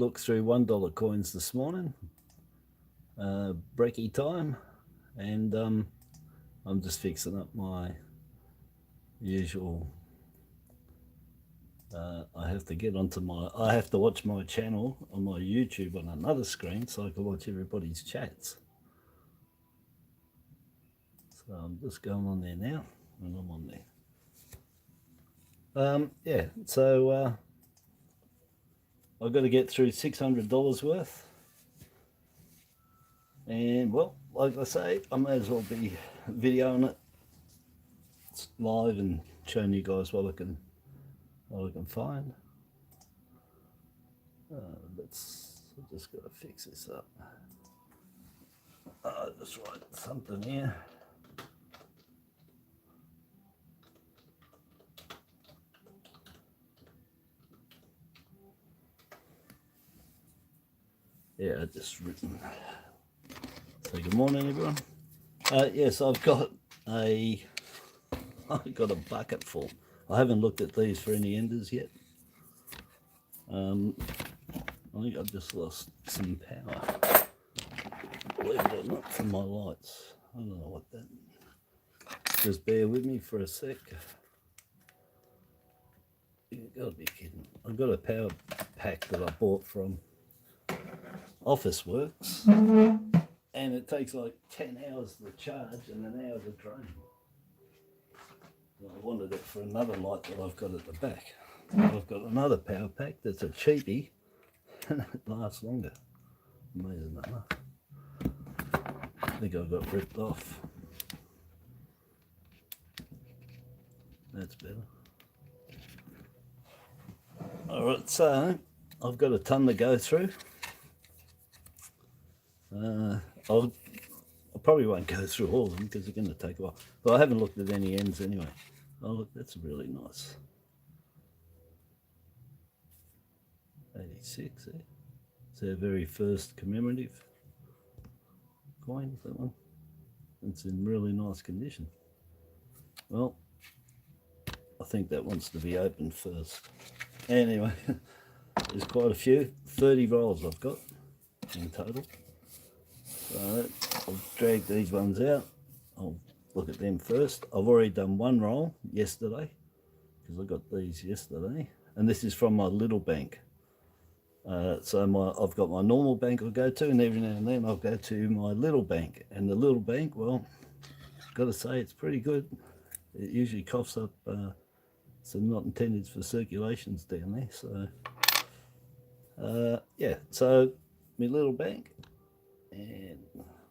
look through $1 coins this morning, brekkie time, and I'm just fixing up my usual. I have to get onto I have to watch my channel on my YouTube on another screen so I can watch everybody's chats. So I'm just going on there now, and I'm on there. Yeah, so I've got to get through $600 worth. And well, like I say, I may as well be videoing it live and showing you guys what I can find. I just got to fix this up. I'll just write something here. Yeah, I just written. Say good morning, everyone. Yes, I've got a bucket full. I haven't looked at these for any enders yet. I think I've just lost some power. Believe it or not, from my lights. I don't know what that. Just bear with me for a sec. You've got to be kidding. I've got a power pack that I bought from Office Works, and it takes like 10 hours to charge and an hour to drain. I wanted it for another light that I've got at the back. I've got another power pack that's a cheapie and it lasts longer. Amazing enough. I think I got ripped off. That's better. Alright, so I've got a ton to go through. I probably won't go through all of them because they're going to take a while. But I haven't looked at any ends anyway. Oh look, that's really nice. 86, eh? It's our very first commemorative coin, that one. It's in really nice condition. Well, I think that wants to be opened first. Anyway, there's quite a few. 30 rolls I've got in total. So I'll drag these ones out. I'll look at them first. I've already done one roll yesterday because I got these yesterday, and this is from my little bank. So I've got my normal bank I'll go to, and every now and then I'll go to my little bank. And the little bank, well, I've got to say it's pretty good. It usually coughs up some not intended for circulations down there. So yeah, so my little bank, and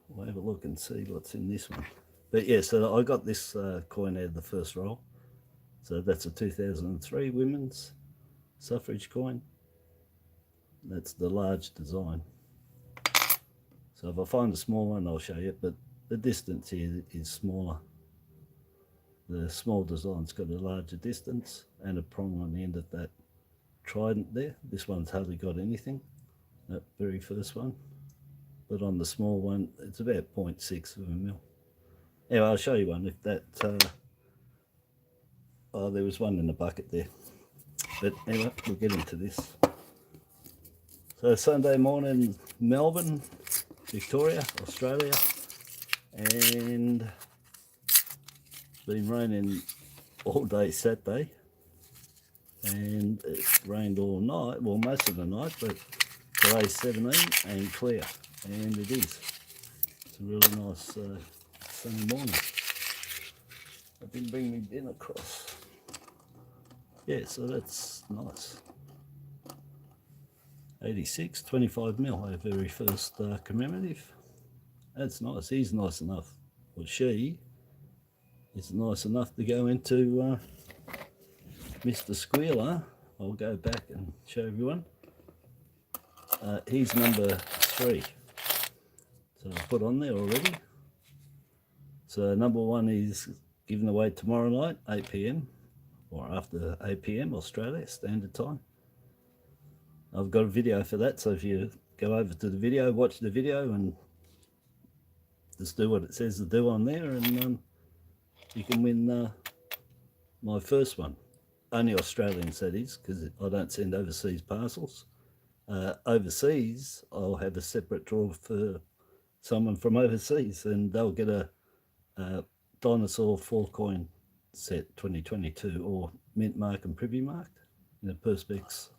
we'll have a look and see what's in this one. But yeah, so I got this coin out of the first roll. So that's a 2003 women's suffrage coin. That's the large design. So if I find a small one, I'll show you, but the distance here is smaller. The small design's got a larger distance and a prong on the end of that trident there. This one's hardly got anything, that very first one. But on the small one, it's about 0.6 of a mil. Anyway, I'll show you one if that... oh, there was one in the bucket there. But anyway, we'll get into this. So Sunday morning, Melbourne, Victoria, Australia, and it's been raining all day Saturday, and it rained all night, well most of the night, but today's 17 and clear, and it is. It's a really nice sunny morning. I didn't bring my bin across. Yeah, so that's nice. 86, 25 mil, our very first commemorative. That's nice. He's nice enough. Well, she is nice enough to go into Mr. Squealer. I'll go back and show everyone. He's number 3. So I put on there already. So number 1 is given away tomorrow night, 8 PM, or after 8 PM Australia Standard Time. I've got a video for that, so if you go over to the video, watch the video, and just do what it says to do on there, and you can win my first one. Only Australians, that is, because I don't send overseas parcels. overseas, I'll have a separate draw for someone from overseas, and they'll get a dinosaur 4-coin set 2022, or mint mark and privy marked in a Perspex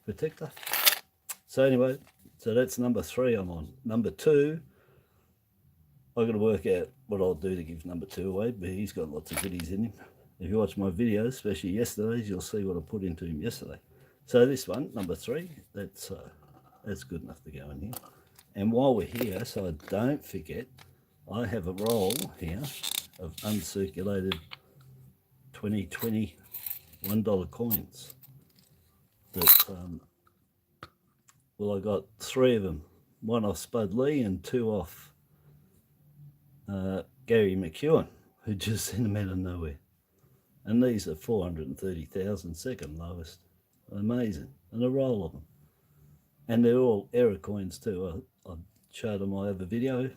protector. So anyway, so that's number 3 I'm on. Number 2, I've got to work out what I'll do to give number 2 away, but he's got lots of goodies in him. If you watch my videos, especially yesterday's, you'll see what I put into him yesterday. So this one, number 3, that's good enough to go in here. And while we're here, so I don't forget, I have a roll here of uncirculated 2020 $1 coins that, well, I got 3 of them, 1 off Spud Lee and 2 off Gary McEwen, who just sent them out of nowhere. And these are 430,000, second lowest. Amazing. And a roll of them. And they're all error coins too. I showed on my other video.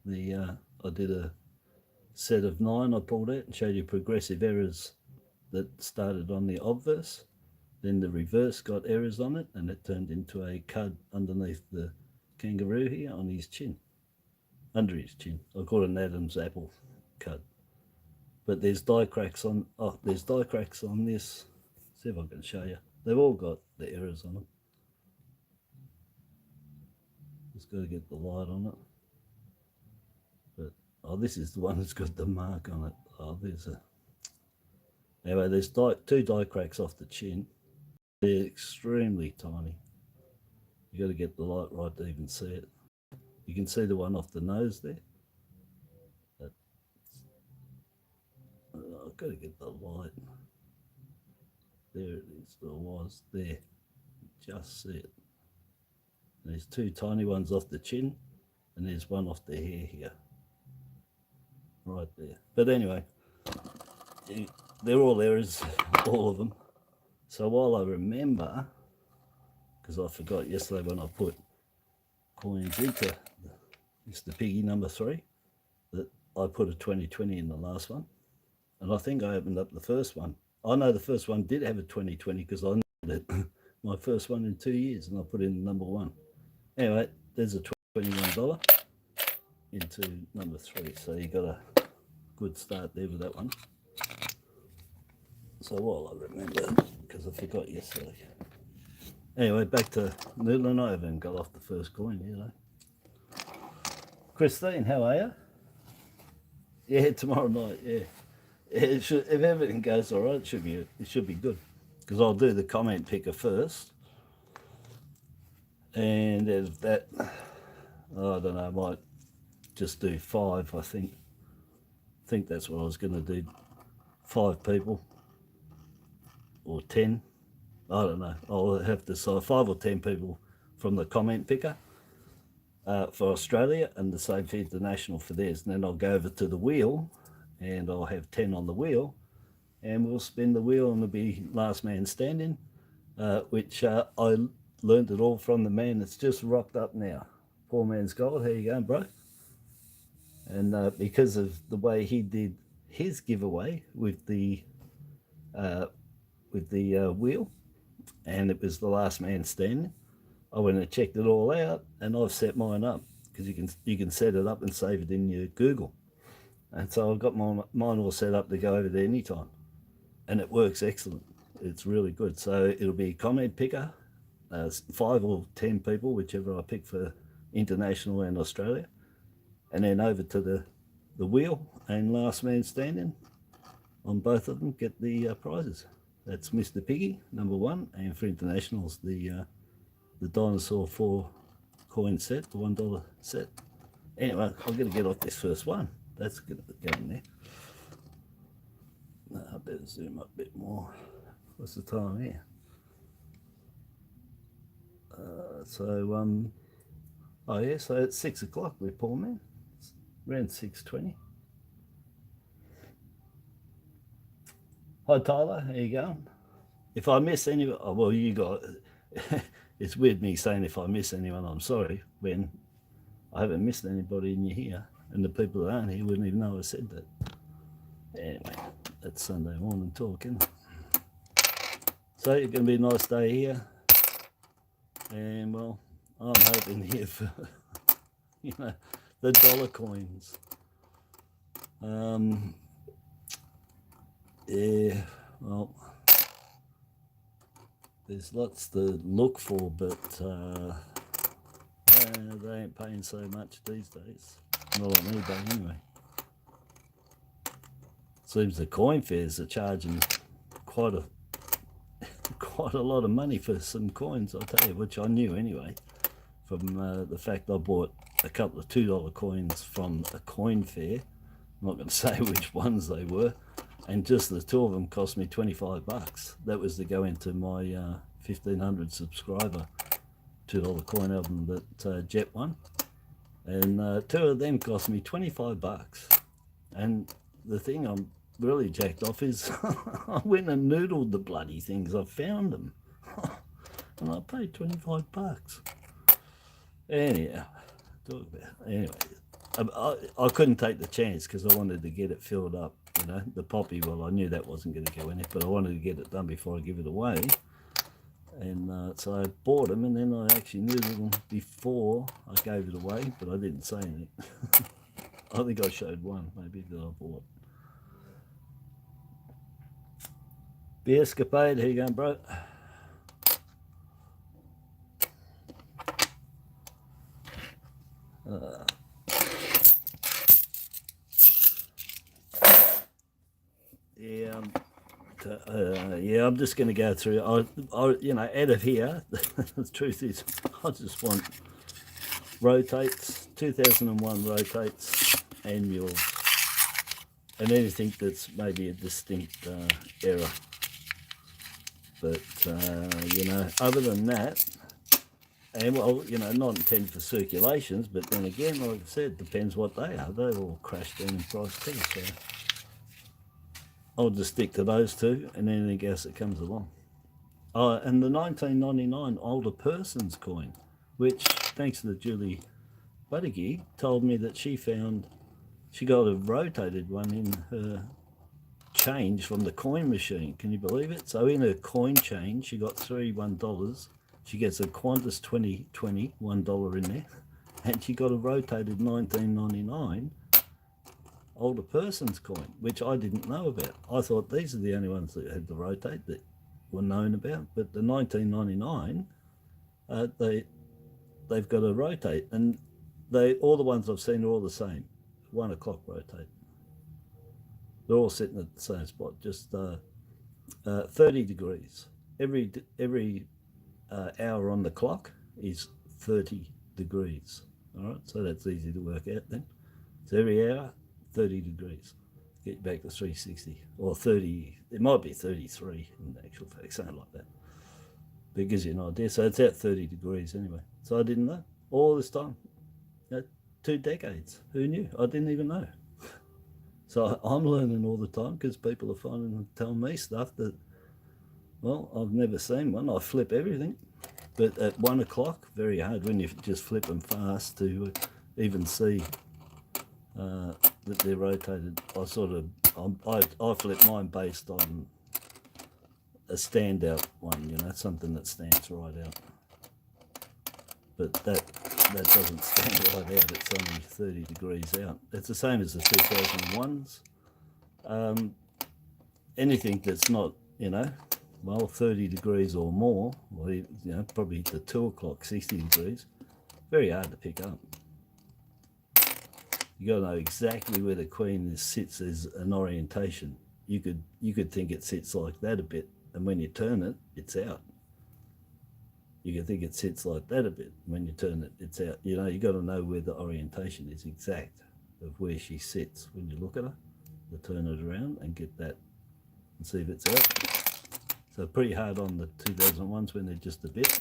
I did a set of 9 I pulled out and showed you progressive errors that started on the obverse. Then the reverse got errors on it, and it turned into a cud underneath the kangaroo here on his chin. Under his chin. I call it an Adam's apple cud. But there's die cracks on, there's die cracks on this. See if I can show you. They've all got the errors on them. Just got to get the light on it. But, oh, this is the one that's got the mark on it. Oh, there's a... Anyway, there's 2 die cracks off the chin. They're extremely tiny. You got to get the light right to even see it. You can see the one off the nose there. I've got to get the light. There it is, or was there. Just see it. And there's 2 tiny ones off the chin, and there's 1 off the hair here. Right there. But anyway, they're all errors, all of them. So while I remember, because I forgot yesterday when I put coins into Mr. Piggy number 3, that I put a 2020 in the last one. And I think I opened up the first one. I know the first one did have a 2020 because I know it. My first one in 2 years, and I put in number 1. Anyway, there's a $21 into number 3. So you got a good start there with that one. So while I remember, because I forgot yesterday. Anyway, back to Noodle, and I haven't got off the first coin, you know. Christine, how are you? Yeah, tomorrow night, yeah. It should, if everything goes all right, it should be good. Because I'll do the comment picker first. And if that, I don't know, I might just do 5, I think. I think that's what I was going to do. 5 people. Or 10. I don't know. I'll have to decide 5 or 10 people from the comment picker for Australia, and the same for international for theirs. And then I'll go over to the wheel, and I'll have 10 on the wheel, and we'll spin the wheel, and it'll be last man standing, which I learned it all from the man that's just rocked up now. Poor man's gold. How you going, bro? And because of the way he did his giveaway with the wheel, and it was the last man standing, I went and checked it all out, and I've set mine up, because you can set it up and save it in your Google. And so I've got mine all set up to go over there anytime, and it works excellent. It's really good. So it'll be comment picker, 5 or 10 people, whichever I pick for international and Australia, and then over to the wheel, and last man standing on both of them get the prizes. That's Mr. Piggy, number 1, and for internationals, the dinosaur 4-coin set, the $1 set. Anyway, I'm going to get off this first one. That's going to go in there. No, I better zoom up a bit more. What's the time here? Oh yeah, so it's 6 o'clock with Paul Man. It's around 6:20. Hi Tyler, how you going? If I miss anyone, oh, well, you got it's weird me saying if I miss anyone, I'm sorry, when I haven't missed anybody in your here, and the people that aren't here wouldn't even know I said that. Anyway, that's Sunday morning talk, isn't it? So it's going to be a nice day here. And well, I'm hoping here for, you know, the dollar coins. Yeah, well, there's lots to look for, but they ain't paying so much these days. Not on eBay anyway. Seems the coin fairs are charging quite a lot of money for some coins, I'll tell you, which I knew anyway, from the fact I bought a couple of $2 coins from a coin fair. I'm not going to say which ones they were, and just the two of them cost me 25 bucks. That was to go into my 1500 subscriber $2 coin album that Jet won, and two of them cost me 25 bucks. And the thing I'm really jacked off is I went and noodled the bloody things. I found them and I paid 25 bucks. Anyhow, I couldn't take the chance because I wanted to get it filled up, you know, the poppy. Well, I knew that wasn't going to go in it, but I wanted to get it done before I give it away. And so I bought them, and then I actually noodled them before I gave it away, but I didn't say anything. I think I showed one, maybe, that I bought. The Escapade, how you going, bro? Yeah, I'm just going to go through. You know, out of here, the truth is, I just want rotates, 2001 rotates, annuals, and anything that's maybe a distinct error. But you know, other than that, and well, you know, not intended for circulations, but then again, like I said, depends what they are. They've all crashed down in price too, so I'll just stick to those two and anything else that comes along. Oh, and the 1999 older person's coin, which, thanks to Julie Buttigieg, told me that she got a rotated one in her change from the coin machine. Can you believe it? So in her coin change, she got three $1. She gets a Qantas 2020 $1 in there, and she got a rotated 1999 older person's coin, which I didn't know about. I thought these are the only ones that had to rotate that were known about, but the 1999, they've got to rotate, and all the ones I've seen are all the same, 1 o'clock rotate. They're all sitting at the same spot, just 30 degrees. Every hour on the clock is 30 degrees. All right, so that's easy to work out then. So every hour, 30 degrees. Get back to 360 or 30. It might be 33 in actual fact, something like that. But it gives you an idea. So it's at 30 degrees anyway. So I didn't know all this time. 2 decades. Who knew? I didn't even know. So I'm learning all the time because people are finding and telling me stuff that, well, I've never seen one. I flip everything. But at 1 o'clock, very hard when you just flip them fast to even see that they're rotated. I flip mine based on a standout one, you know, something that stands right out. But that doesn't stand right out. It's only 30 degrees out. It's the same as the 2001s. Anything that's not, you know, well, 30 degrees or more, or, you know, probably to 2 o'clock, 60 degrees, very hard to pick up. You got to know exactly where the queen sits as an orientation. You could think it sits like that a bit, and when you turn it, it's out. You could think it sits like that a bit. When you turn it, it's out. You know, you got to know where the orientation is exact of where she sits when you look at her. You turn it around and get that and see if it's out. So pretty hard on the 2001s when they're just a bit.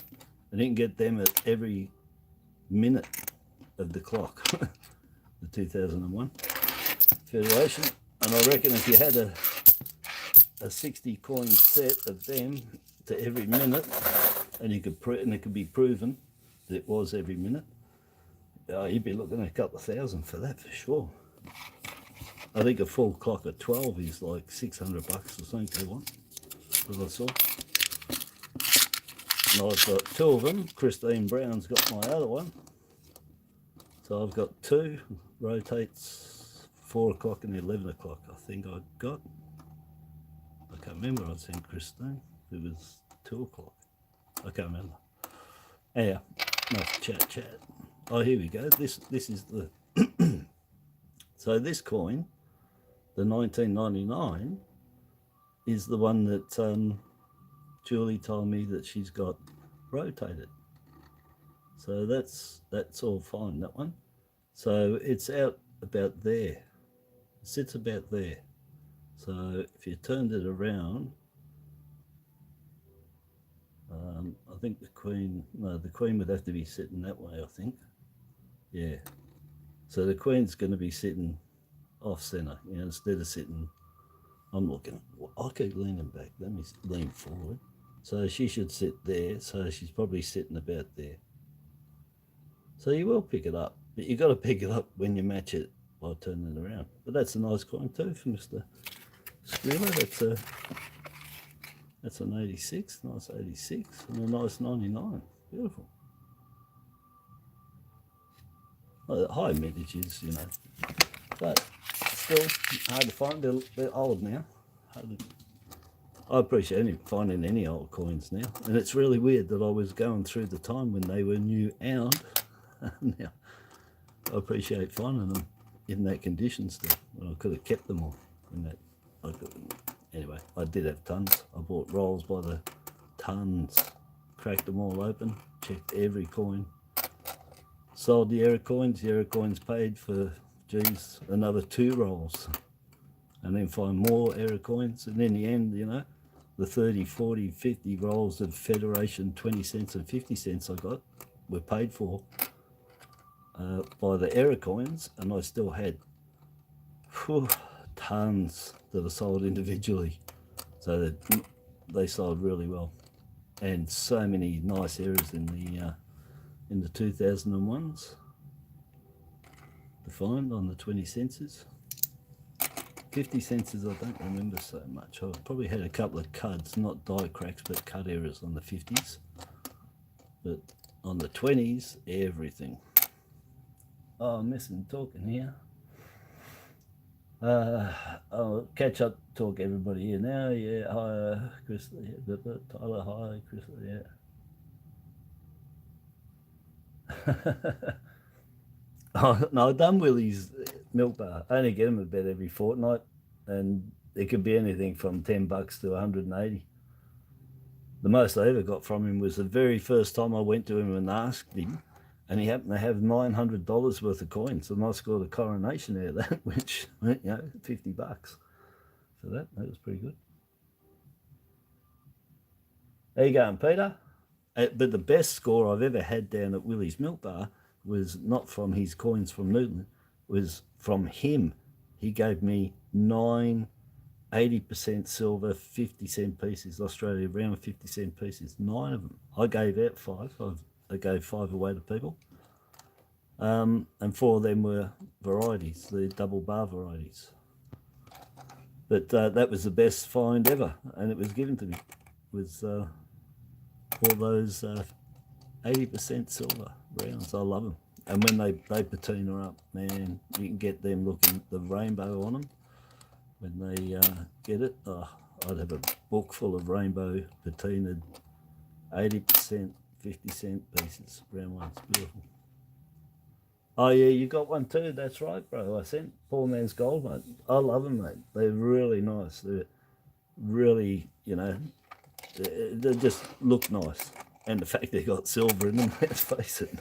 And you can get them at every minute of the clock, the 2001 Federation. And I reckon if you had a 60 coin set of them to every minute, and it could be proven that it was every minute, you'd be looking at a couple of thousand for that for sure. I think a full clock at 12 is like $600 or something they want, that I saw. And I've got 2 of them. Christine Brown's got my other one. So I've got 2. Rotates 4 o'clock and 11 o'clock. I think I got. I can't remember. I sent Christine. It was 2 o'clock. I can't remember. Yeah, enough chat. Oh, here we go. This is the. So this coin, the 1999, is the one that Julie told me that she's got rotated. So that's all fine, that one. So it's out about there. It sits about there. So if you turned it around, I think the queen would have to be sitting that way, I think. Yeah. So the queen's going to be sitting off center, you know, instead of sitting. I'm looking. I keep leaning back. Let me lean forward. So she should sit there. So she's probably sitting about there. So you will pick it up, but you got to pick it up when you match it by turning it around. But that's a nice coin too for Mr. Squealer. That's an 86, nice 86, and a nice 99. Beautiful. Well, high vintages, you know, but still hard to find. They're old now. I appreciate finding any old coins now, and it's really weird that I was going through the time when they were new and now I appreciate finding them in that condition still. When I could have kept them all in that. Anyway, I did have tons. I bought rolls by the tons, cracked them all open, checked every coin. Sold the error coins. The error coins paid for, geez, another 2 rolls. And then find more error coins. And in the end, you know, the 30, 40, 50 rolls of Federation 20 cents and 50 cents I got were paid for by the error coins. And I still had tons that are sold individually. So that they sold really well. And so many nice errors in the 2001s to find on the 20 cents. 50 cents I don't remember so much. I probably had a couple of cuds, not die cracks, but cut errors on the 50s. But on the 20s, everything. Oh, I'm missing talking here. I'll catch up, talk everybody here now. Yeah, hi, Chris. Yeah, Tyler, hi, Chris. Yeah. Oh, no, I've done Willie's milk bar. I only get them about every fortnight, and it could be anything from $10 to 180. The most I ever got from him was the very first time I went to him and asked him, and he happened to have $900 worth of coins, and I scored a coronation out of that, which, you know, $50 for that. That was pretty good. There you going, Peter? But the best score I've ever had down at Willie's Milk Bar was not from his coins from Noodle, was from him. He gave me 9 80% silver 50-cent pieces, Australia round 50-cent pieces, 9 of them. I gave out 5. I gave 5 away to people. And 4 of them were varieties, the double bar varieties. But that was the best find ever, and it was given to me. It was all those 80% silver rounds. I love them. And when they patina up, man, you can get them looking, the rainbow on them. When they get it, I'd have a book full of rainbow patinaed 80% 50-cent pieces, round ones. Beautiful. Oh yeah, you got one too. That's right, bro. I sent Poor Man's Gold, mate. I love them, mate. They're really nice. They're really, you know, they just look nice. And the fact they got silver in them, let's face it,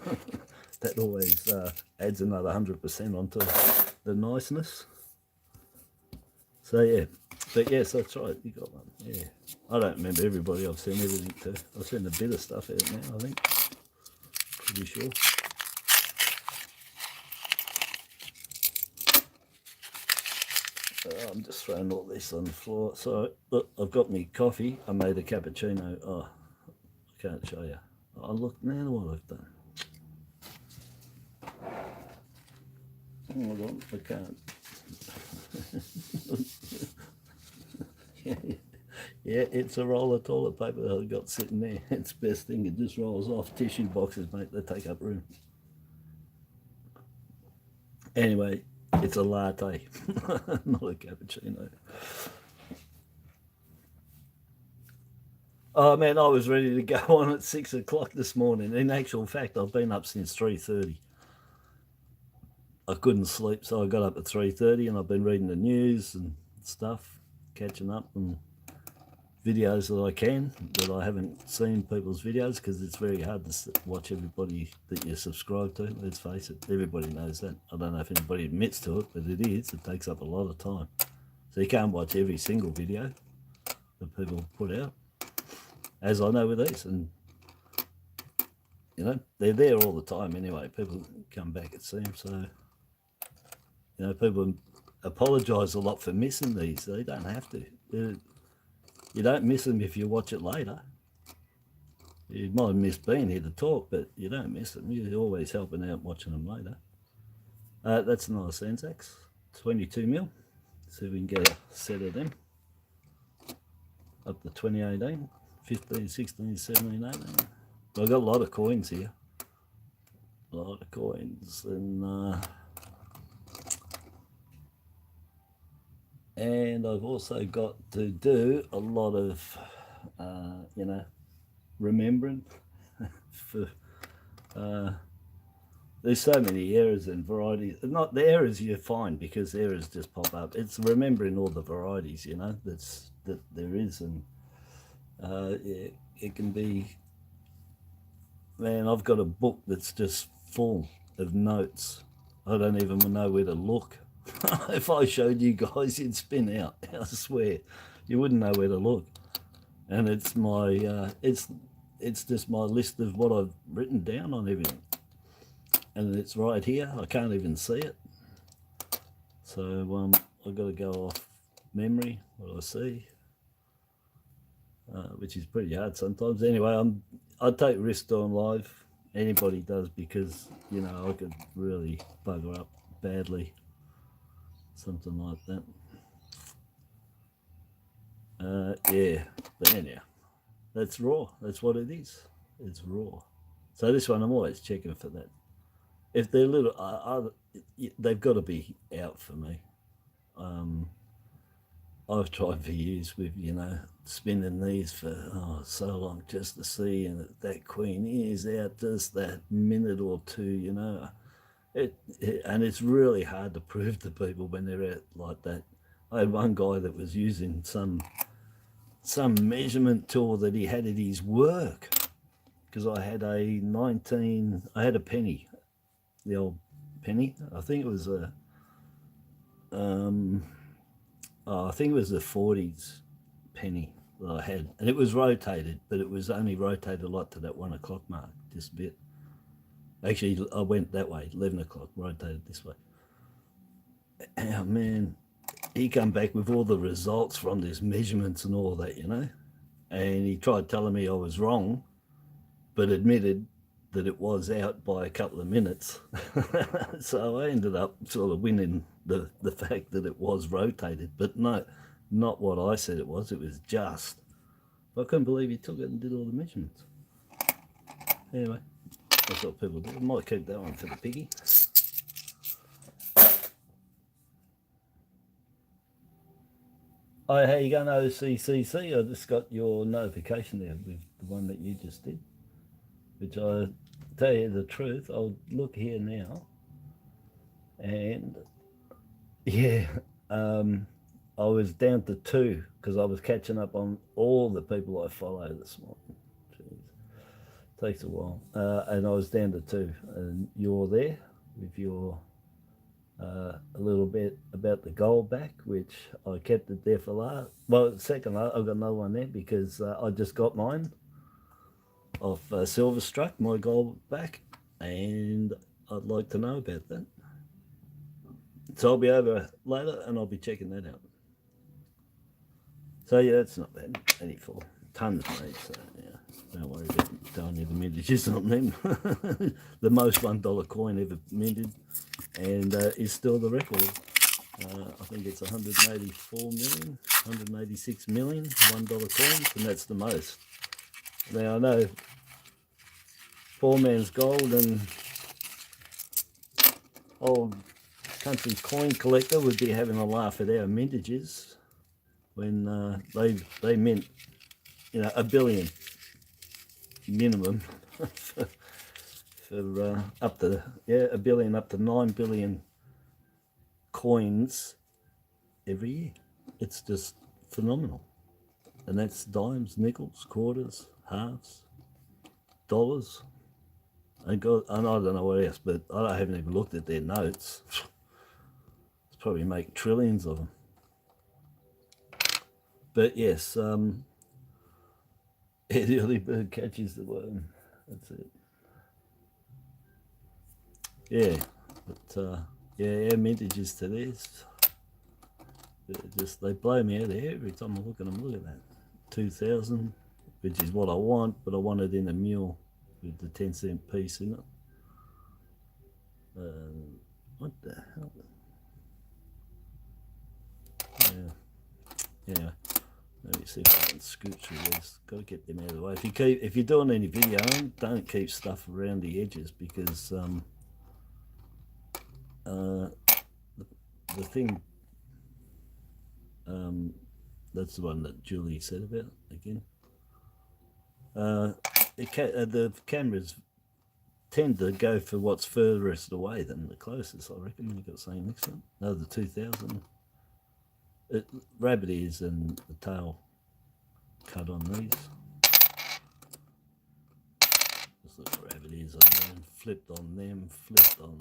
that always adds another 100% onto the niceness. So yeah, but yes, that's right. You got one. Yeah, I don't remember everybody. I've sent everything to. I've sent a bit of stuff out now, I think. Pretty sure. I'm just throwing all this on the floor. So look, I've got me coffee. I made a cappuccino. Oh, I can't show you. Oh, look now what I've done. Hold on, I can't. Yeah, it's a roll of toilet paper that I've got sitting there. It's the best thing. It just rolls off. Tissue boxes, mate, they take up room. Anyway, it's a latte, not a cappuccino. Oh man, I was ready to go on at 6 o'clock this morning. In actual fact, I've been up since 3:30. I couldn't sleep, so I got up at 3:30 and I've been reading the news and stuff, catching up on videos that I can, that I haven't seen people's videos, because it's very hard to watch everybody that you subscribe to. Let's face it, everybody knows that. I don't know if anybody admits to it, but it is. It takes up a lot of time. So you can't watch every single video that people put out, as I know with these. And, you know, they're there all the time anyway. People come back, it seems. So, you know, people apologise a lot for missing these. They don't have to. You don't miss them if you watch it later. You might have missed being here to talk, but you don't miss them. You're always helping out watching them later. That's a nice Anzacs, 22 mil. See if we can get a set of them. Up to 2018, 15, 16, 17, 18. I've got a lot of coins here. A lot of coins. And I've also got to do a lot of, you know, remembering for, there's so many errors and varieties. Not the errors you find, because errors just pop up. It's remembering all the varieties, you know, that there is. And it can be, man, I've got a book that's just full of notes. I don't even know where to look. If I showed you guys, you'd spin out. I swear, you wouldn't know where to look. And it's my, it's just my list of what I've written down on everything. And it's right here. I can't even see it. So I've got to go off memory, what I see, which is pretty hard sometimes. Anyway, I take risks on live. Anybody does, because, you know, I could really bugger up badly. Something like that. Yeah, but anyhow, that's raw. That's what it is. It's raw. So this one, I'm always checking for that. If they're little, they've got to be out for me. I've tried for years with, you know, spinning these for so long just to see, and that queen is out just that minute or two, you know. And it's really hard to prove to people when they're out like that. I had one guy that was using some measurement tool that he had at his work, because I had a penny, the old penny. I think it was a, I think it was the 40s penny that I had, and it was rotated, but it was only rotated a lot to that 1 o'clock mark, just a bit. Actually, I went that way, 11 o'clock, rotated this way. Oh, man, he come back with all the results from these measurements and all that, you know. And he tried telling me I was wrong, but admitted that it was out by a couple of minutes. So I ended up sort of winning the fact that it was rotated, but no, not what I said it was. It was just. I couldn't believe he took it and did all the measurements. Anyway. That's what people do. I might keep that one for the piggy. Oh, how you going, OCCC? I just got your notification there with the one that you just did. Which I tell you the truth, I'll look here now. And yeah, I was down to 2 because I was catching up on all the people I follow this morning. Takes a while, and I was down to 2, and you're there with your a little bit about the gold back, which I kept it there for last. Well, second, I've got another one there because I just got mine off Silver Struck, my gold back, and I'd like to know about that. So I'll be over later and I'll be checking that out. So yeah, that's not bad. 84 tons made, so yeah. Don't worry about telling you the mintages on them. The most $1 coin ever minted, and is still the record. I think it's 184 million, 186 million $1 coins, and that's the most. Now I know poor man's gold and old country coin collector would be having a laugh at our mintages when they mint, you know, $1 billion minimum for up to $1 billion up to 9 billion coins every year. It's just phenomenal. And that's dimes, nickels, quarters, halves, dollars. And I don't know what else, but I haven't even looked at their notes. It's probably make trillions of them. But yes, the early bird catches the worm. That's it. Yeah, but yeah, our mintages to this, they blow me out of here every time I look at them. Look at that, 2,000, which is what I want, but I want it in a mule with the 10-cent piece in it. What the hell? Yeah. Let me see if I can scoot through this. Got to get them out of the way. If you're doing any videoing, don't keep stuff around the edges, because the thing, that's the one that Julie said about again. The cameras tend to go for what's furthest away than the closest. I reckon you've got something next one. No, the 2,000. Rabbit ears and the tail cut on these. Just look at rabbit ears on them, flipped on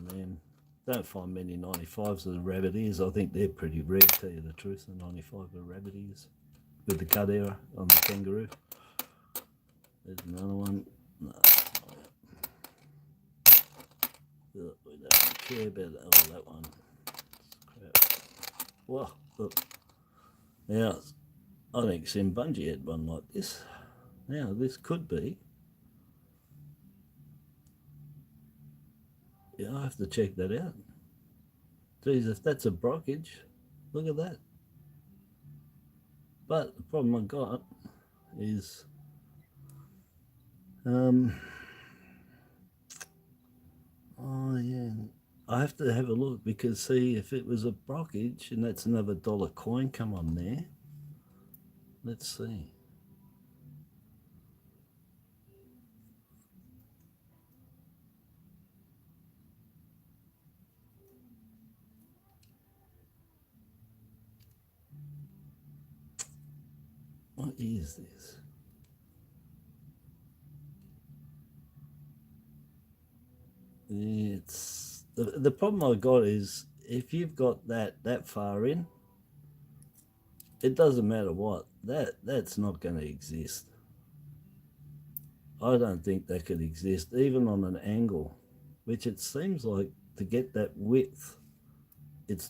them. Don't find many 95s of the rabbit ears. I think they're pretty rare, to tell you the truth, the 95 of rabbit ears with the cut error on the kangaroo. There's another one. No, we don't care about that one. Crap. Whoa, look. Now, I think Simbungi had one like this. Now, this could be. Yeah, I have to check that out. Geez, if that's a brockage, look at that. But the problem I got is, oh yeah, I have to have a look, because see, if it was a brockage and that's another dollar coin come on there, let's see. What is this? It's the problem I got is, if you've got that far in, it doesn't matter what, that's not going to exist. I don't think that could exist even on an angle, which it seems like, to get that width, it's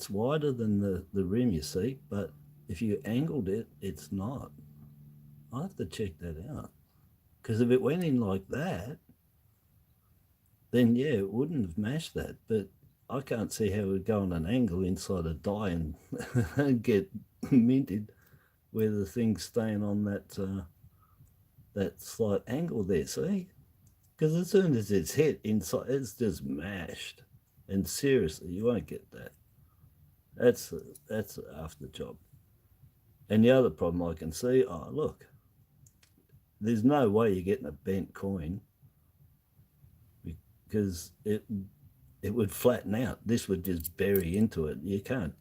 wider than the rim, you see, but if you angled it, it's not. I'll have to check that out, because if it went in like that, then yeah, it wouldn't have matched that. But I can't see how it would go on an angle inside a die and get minted, where the thing's staying on that slight angle there, see? Because as soon as it's hit inside, it's just mashed. And seriously, you won't get that. That's an after job. And the other problem I can see, oh look, there's no way you're getting a bent coin, because it would flatten out. This would just bury into it. You can't,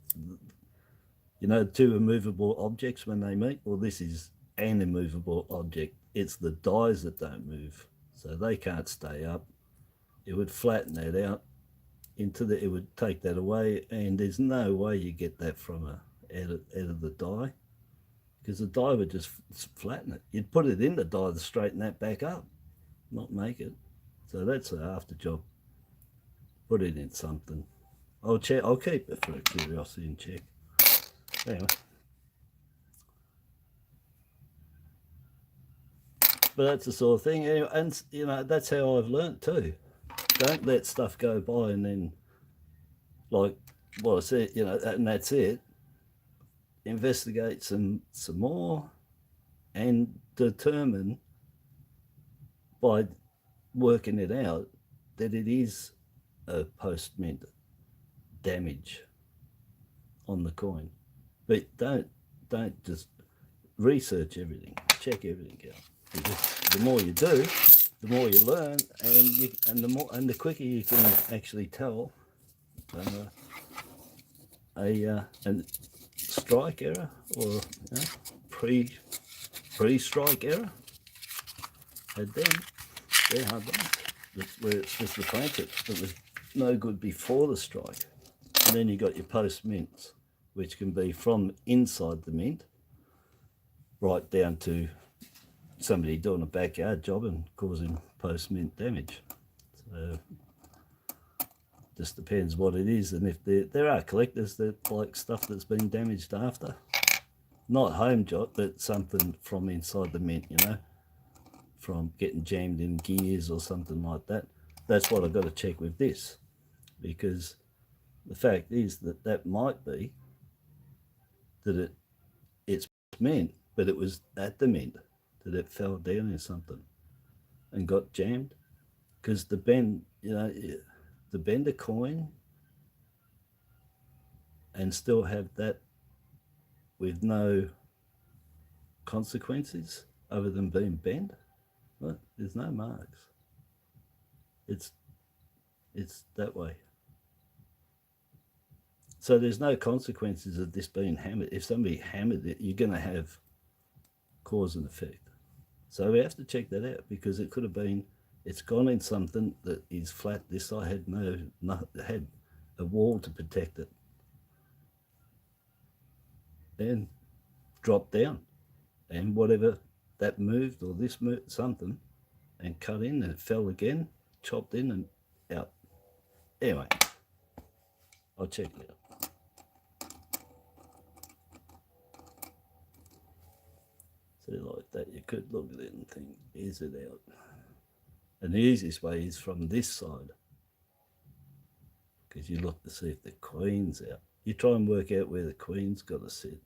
you know, two immovable objects when they meet, well, this is an immovable object. It's the dies that don't move, so they can't stay up. It would flatten that out into it would take that away, and there's no way you get that from out of the die, because the die would just flatten it. You'd put it in the die to straighten that back up, not make it. So that's an after job. Put it in something. I'll check. I'll keep it for curiosity and check. Anyway. But that's the sort of thing. Anyway, and you know, that's how I've learnt too. Don't let stuff go by and then, like, what I said, you know, and that's it. Investigate some more and determine by working it out that it is a post-mint damage on the coin. But don't just research everything, check everything out. Because the more you do, the more you learn, and the quicker you can actually tell a strike error or pre-strike error. And then they're hard ones. That's where it's just the plaintiff that was no good before the strike. And then you got your post mints, which can be from inside the mint right down to somebody doing a backyard job and causing post mint damage. So just depends what it is, and if there are collectors that like stuff that's been damaged after, not home job, but something from inside the mint, you know, from getting jammed in gears or something like that. That's what I've got to check with this, because the fact is that might be that it's mint, but it was at the mint that it fell down or something and got jammed, because the bend, you know, the bend a coin and still have that with no consequences other than being bent. Well, there's no marks. It's that way. So there's no consequences of this being hammered. If somebody hammered it, you're going to have cause and effect. So we have to check that out, because it could have been, it's gone in something that is flat. This side had had a wall to protect it, and dropped down, and whatever that moved, or this moved something, and cut in, and it fell again, chopped in and out. Anyway, I'll check it out. So like that, you could look at it and think, is it out? And the easiest way is from this side, because you look to see if the queen's out. You try and work out where the queen's got to sit.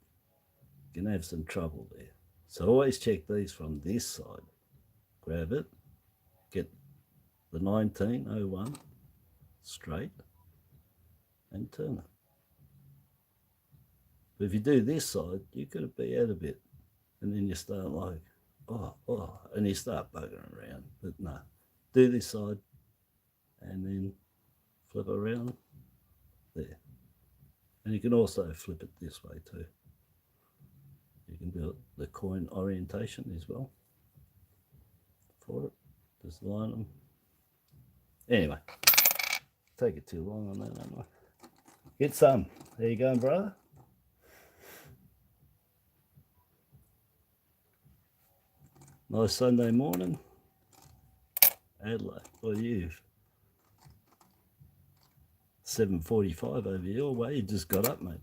You can have some trouble there. So always check these from this side. Grab it, get the 1901 straight, and turn it. But if you do this side, you could be out a bit, and then you start like, oh, and you start buggering around. But no, do this side, and then flip around there. And you can also flip it this way too. You can do the coin orientation as well for it. Just line them. Anyway, take it too long on that, don't I? Get some. There you go, brother. Nice Sunday morning. Adelaide, what are you? 7:45 over your way. You just got up, mate.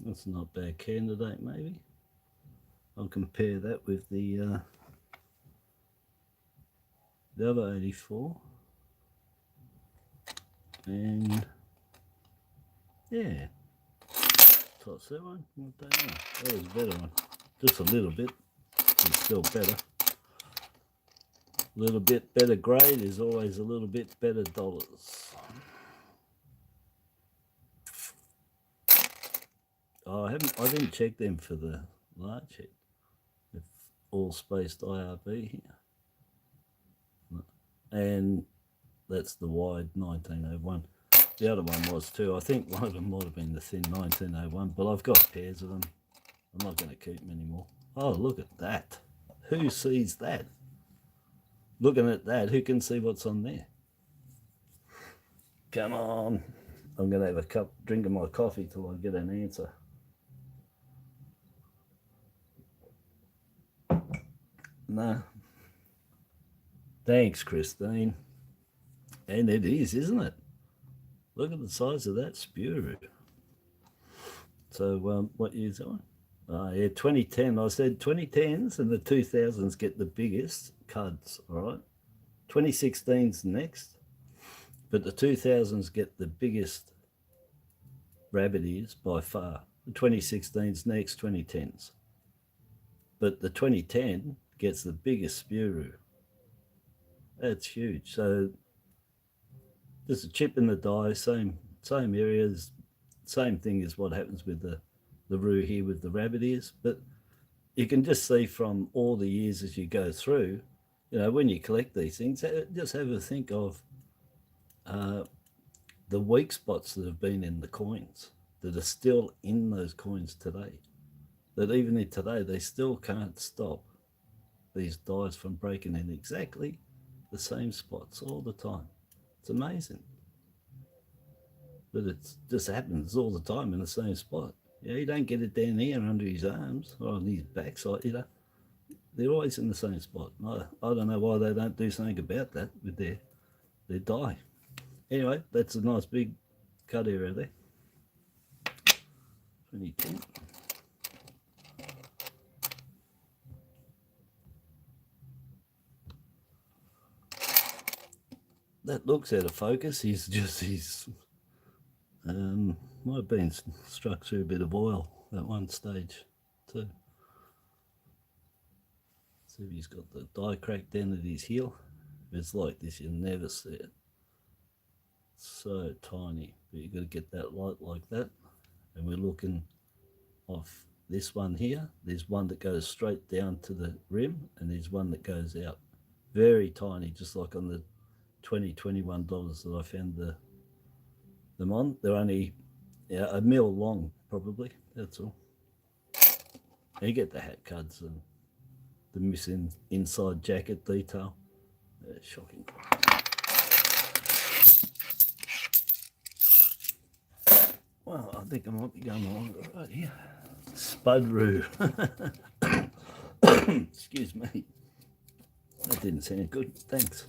That's not a bad candidate, maybe. I'll compare that with the other 84. And yeah, toss that one. That was a better one. Just a little bit. It's still better. A little bit better grade is always a little bit better dollars. Oh, I didn't check them for the large yet. With all spaced IRB here. And that's the wide 1901. The other one was too. I think one of them might have been the thin 1901, but I've got pairs of them. I'm not going to keep them anymore. Oh, look at that. Who sees that? Looking at that, who can see what's on there? Come on. I'm going to have a drink of my coffee till I get an answer. No. Thanks, Christine. And it is, isn't it? Look at the size of that Spuru. So what year is that one? Yeah, 2010. I said 2010s and the 2000s get the biggest cuds, all right? 2016's next, but the 2000s get the biggest rabbit ears by far. The 2016's next, 2010s. But the 2010 gets the biggest Spuru. That's huge. So there's a chip in the die, same areas, same thing as what happens with the thru here with the rabbit ears. But you can just see from all the years as you go through, you know, when you collect these things, just have a think of the weak spots that have been in the coins that are still in those coins today. That even in today, they still can't stop these dies from breaking in exactly the same spots all the time. It's amazing. But it just happens all the time in the same spot. Yeah, you don't get it down here under his arms or on his backside, you know. They're always in the same spot. I don't know why they don't do something about that with their die. Anyway, that's a nice big cut area there. 2010. That looks out of focus. He's might have been struck through a bit of oil at one stage too. See if he's got the die crack down at his heel. If it's like this, you'll never see it. So tiny, but you've got to get that light like that. And we're looking off this one here. There's one that goes straight down to the rim, and there's one that goes out. Very tiny, just like on the $21 that I found them on. They're only a mil long, probably. That's all. And you get the hat cuds and the missing inside jacket detail. Shocking. Well, I think I might be going along right here. Spudroo. Excuse me. That didn't sound good. Thanks.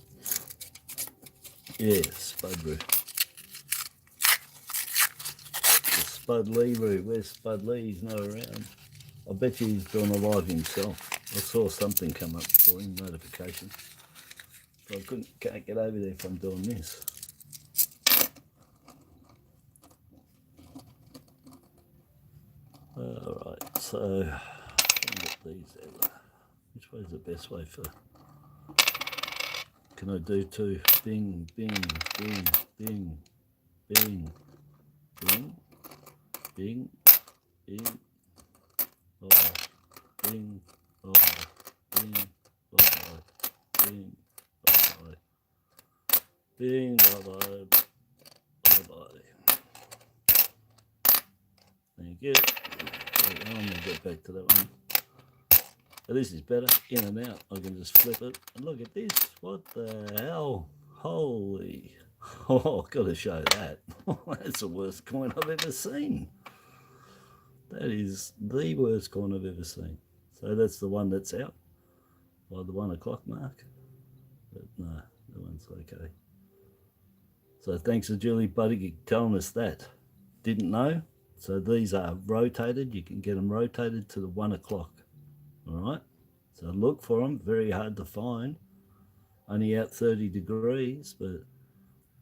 Yeah, Spudroo. The Spud Lee Roo. Where's Spud Lee? He's not around. I bet you he's doing a live himself. I saw something come up for him, notification. But I can't get over there if I'm doing this. Alright, so get these out. Which way is the best way for? Can I do two? Bing, bing, bing, bing, bing, bing, bing, bing, bye, bing, bye, bing, bye, bing, bye, bing, bye, bye. Thank you. I'm going to get back to that one. But this is better. In and out. I can just flip it. And look at this. What the hell? Holy. Oh, I've got to show that. That's the worst coin I've ever seen. That is the worst coin I've ever seen. So that's the one that's out by the 1 o'clock mark. But no, that one's okay. So thanks to Julie Buddy telling us that. Didn't know. So these are rotated. You can get them rotated to the 1 o'clock. All right. So look for them. Very hard to find. Only out 30 degrees, but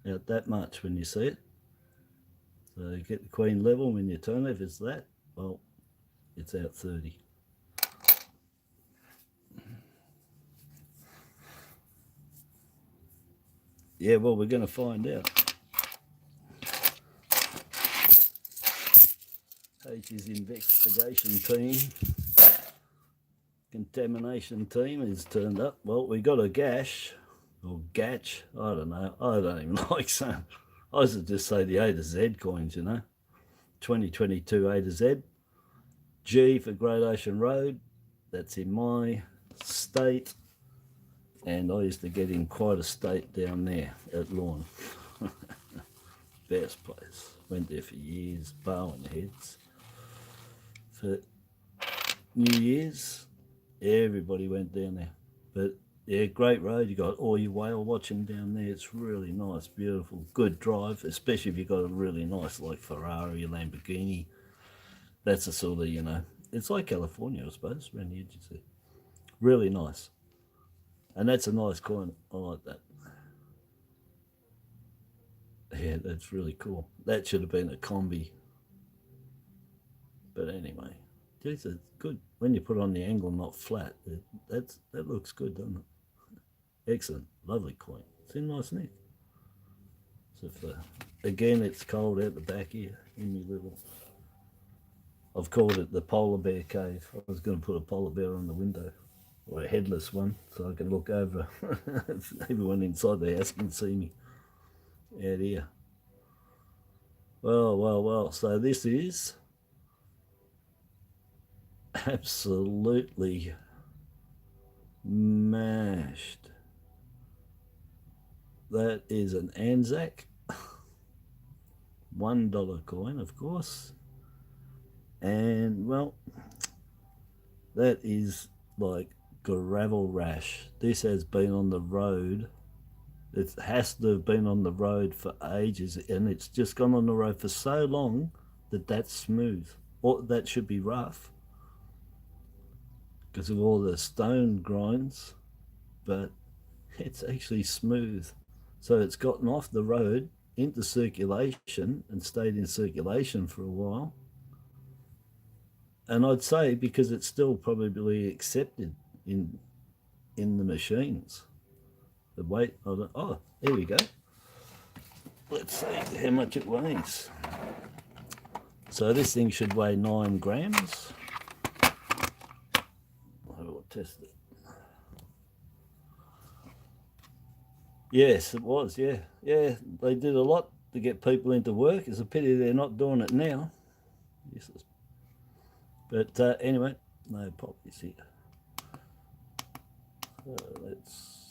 out that much when you see it. So you get the queen level when you turn it. If it's that, well, it's out 30. Yeah, well, we're going to find out. H's investigation team, contamination team has turned up. Well, we got a gash, or gatch, I don't know. I don't even like saying. I should just say the A to Z coins, you know. 2022 A to Z. G for Great Ocean Road. That's in my state. And I used to get in quite a state down there at Lawn. Best place. Went there for years, bowing heads. For New Year's, everybody went down there. But Yeah, great road. You got all your whale watching down there. It's really nice, beautiful, good drive, especially if you've got a really nice like Ferrari, Lamborghini. That's the sort of, you know, it's like California, I suppose, around the edges there. Really nice. And that's a nice coin. I like that. Yeah, that's really cool. That should have been a combi. But anyway, geez, it's good. When you put on the angle, not flat, that looks good, doesn't it? Excellent. Lovely coin. It's in nice nick. So again, it's cold out the back here in my little... I've called it the polar bear cave. I was going to put a polar bear on the window, or a headless one, so I can look over. Everyone inside the house can see me out here. Well. So this is absolutely mashed. That is an Anzac. $1 coin, of course. And, well, that is like gravel rash. This has been on the road. It has to have been on the road for ages, and it's just gone on the road for so long that that's smooth. Or that should be rough because of all the stone grinds, but it's actually smooth. So it's gotten off the road into circulation and stayed in circulation for a while. And I'd say because it's still probably accepted in the machines. The weight of it. Oh, here we go. Let's see how much it weighs. So this thing should weigh 9 grams. I will test it. Yes, it was, yeah. Yeah, they did a lot to get people into work. It's a pity they're not doing it now. Useless. But anyway, no poppies here. So let's...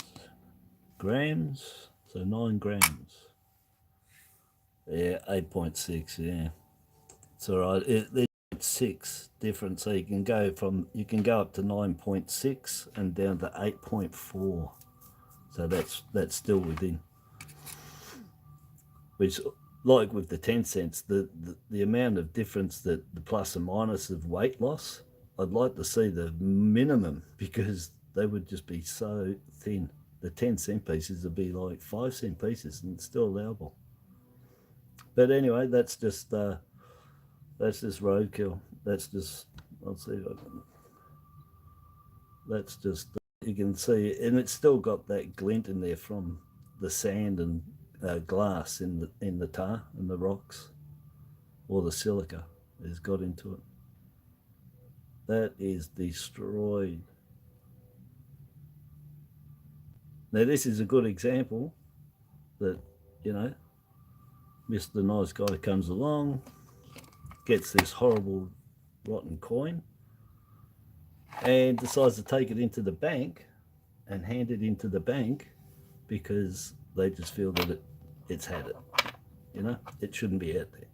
grams, so 9 grams. Yeah, 8.6, yeah. It's all right. There's 6 different, so you can go up to 9.6 and down to 8.4. So that's still within. Which, like with the 10 cents, the amount of difference, that the plus and minus of weight loss, I'd like to see the minimum, because they would just be so thin. The 10-cent pieces would be like 5-cent pieces, and it's still allowable. But anyway, that's just roadkill. That's just, I'll see if I can. That's just, you can see, and it's still got that glint in there from the sand and glass in the tar and the rocks, or the silica has got into it. That is destroyed. Now this is a good example that, you know, Mr. Nice Guy comes along, gets this horrible rotten coin, and decides to take it into the bank and hand it into the bank because they just feel that it's had it. You know, it shouldn't be out there.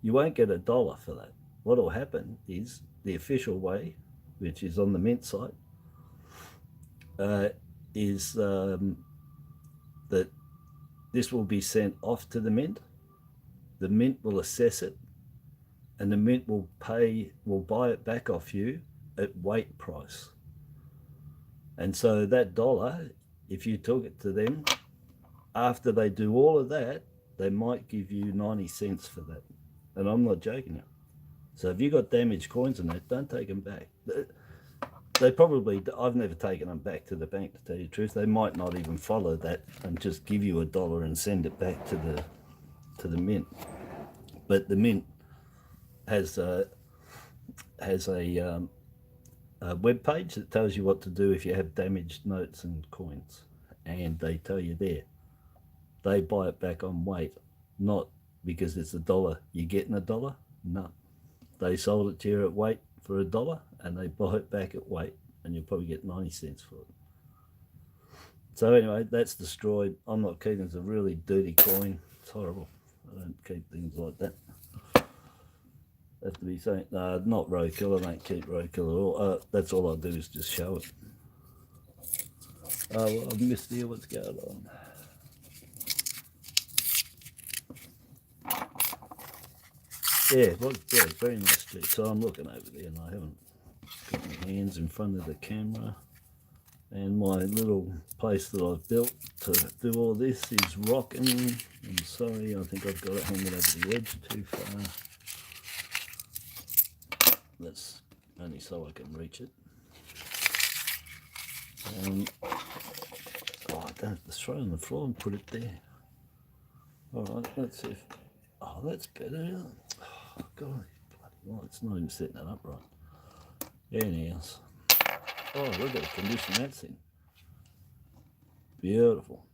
You won't get $1 for that. What will happen is the official way, which is on the mint site, is that this will be sent off to the mint. The mint will assess it, and the mint will buy it back off you at weight price. And so that $1, if you took it to them, after they do all of that, they might give you 90 cents for that. And I'm not joking you. So if you got damaged coins in that, don't take them back. They probably, I've never taken them back to the bank, to tell you the truth. They might not even follow that and just give you $1 and send it back to the mint. But the mint has a web page that tells you what to do if you have damaged notes and coins, and they tell you there. They buy it back on weight, not because it's $1. You're getting $1. No, they sold it to you at weight for $1, and they buy it back at weight, and you'll probably get 90 cents for it. So anyway, that's destroyed. I'm not keeping it. It's a really dirty coin. It's horrible. I don't keep things like that. Have to be saying, no, not roadkill. I don't keep roadkill at all. That's all I do is just show it. Oh, well, I've missed here what's going on. Yeah, well, yeah, very nice G. So I'm looking over there and I haven't got my hands in front of the camera. And my little place that I've built to do all this is rocking. I'm sorry, I think I've got it hanging over the edge too far. That's only so I can reach it. Oh, I don't have to throw it on the floor and put it there. Alright, let's see if... Oh, that's better. Oh, God, bloody well, it's not even setting that up right. Anything else? Oh, look at the condition that's in. Beautiful.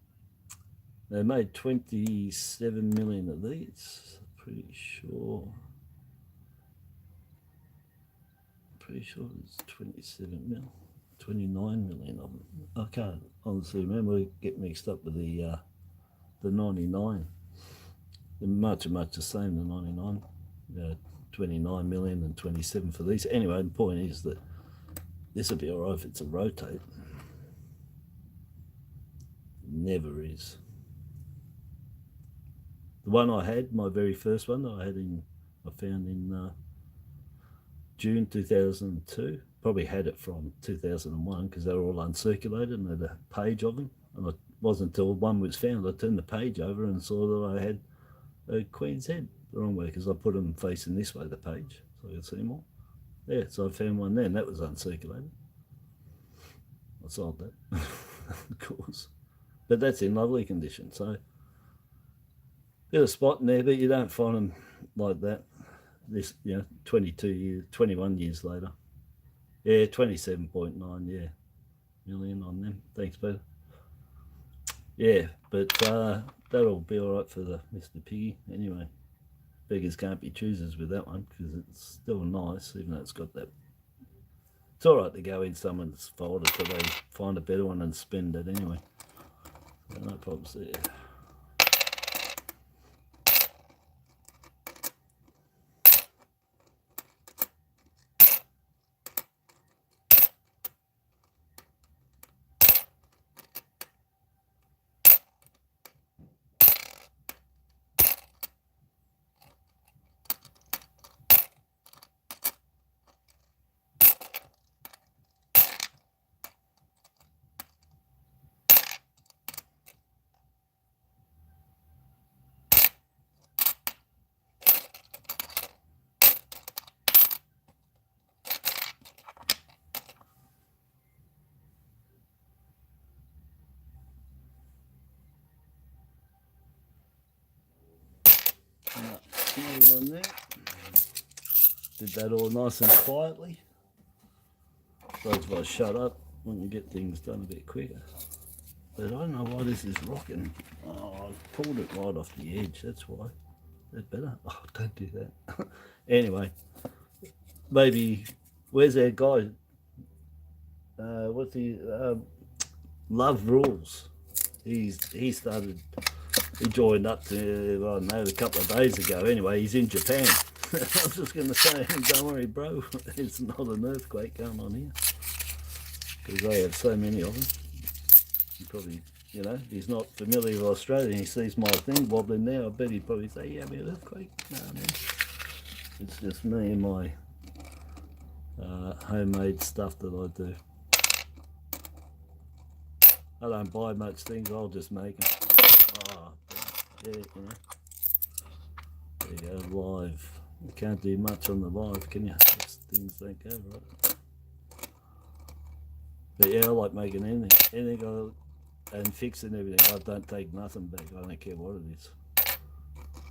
They made 27 million of these. Pretty sure it's 27 mil. 29 million of them. I can't honestly remember. We get mixed up with the 99. They're much the same, the 99. 29 million and 27 for these. Anyway, the point is that this will be alright if it's a rotate. Never is. The one I had, my very first one, I found in June 2002. Probably had it from 2001 because they were all uncirculated and had a page of them. And it wasn't until one was found I turned the page over and saw that I had a Queen's head the wrong way because I put them facing this way, the page, so I could see them all. Yeah, so I found one then. That was uncirculated. I sold that, of course. But that's in lovely condition. So, bit of spot in there, but you don't find them like that. This, 22 years, 21 years later. Yeah, 27.9, million on them. Thanks, Peter. Yeah, but that'll be all right for the Mr. Piggy. Anyway, beggars can't be choosers with that one because it's still nice, even though it's got that. It's all right to go in someone's folder till they find a better one and spend it anyway. So no problems there. On there. Did that all nice and quietly. So if I shut up, when you get things done a bit quicker. But I don't know why this is rocking. Oh, I pulled it right off the edge, that's why. Is that better? Oh, don't do that. Anyway, maybe, where's our guy? What's he? Love Rules. He joined up to, I don't know, a couple of days ago. Anyway, he's in Japan. I was just going to say, don't worry, bro. It's not an earthquake going on here. Because they have so many of them. He probably, he's not familiar with Australia and he sees my thing wobbling there. I bet he'd probably say, yeah, be an earthquake. No, man. It's just me and my homemade stuff that I do. I don't buy much things, I'll just make them. Oh, yeah, There you go, live. You can't do much on the live, can you? Just things don't go right. But yeah, I like making anything and fixing everything. I don't take nothing back, I don't care what it is.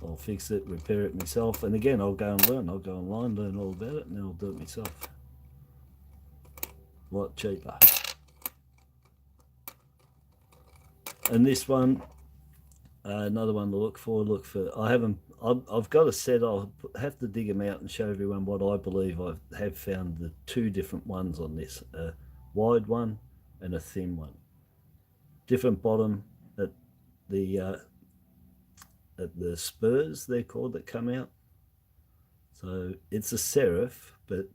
I'll fix it, repair it myself, and again, I'll go and learn. I'll go online, learn all about it, and then I'll do it myself. A lot cheaper. And this one, another one to look for. I've got a set. I'll have to dig them out and show everyone what I believe I have found. The two different ones on this: a wide one and a thin one. Different bottom at the spurs, they're called, that come out. So it's a serif, but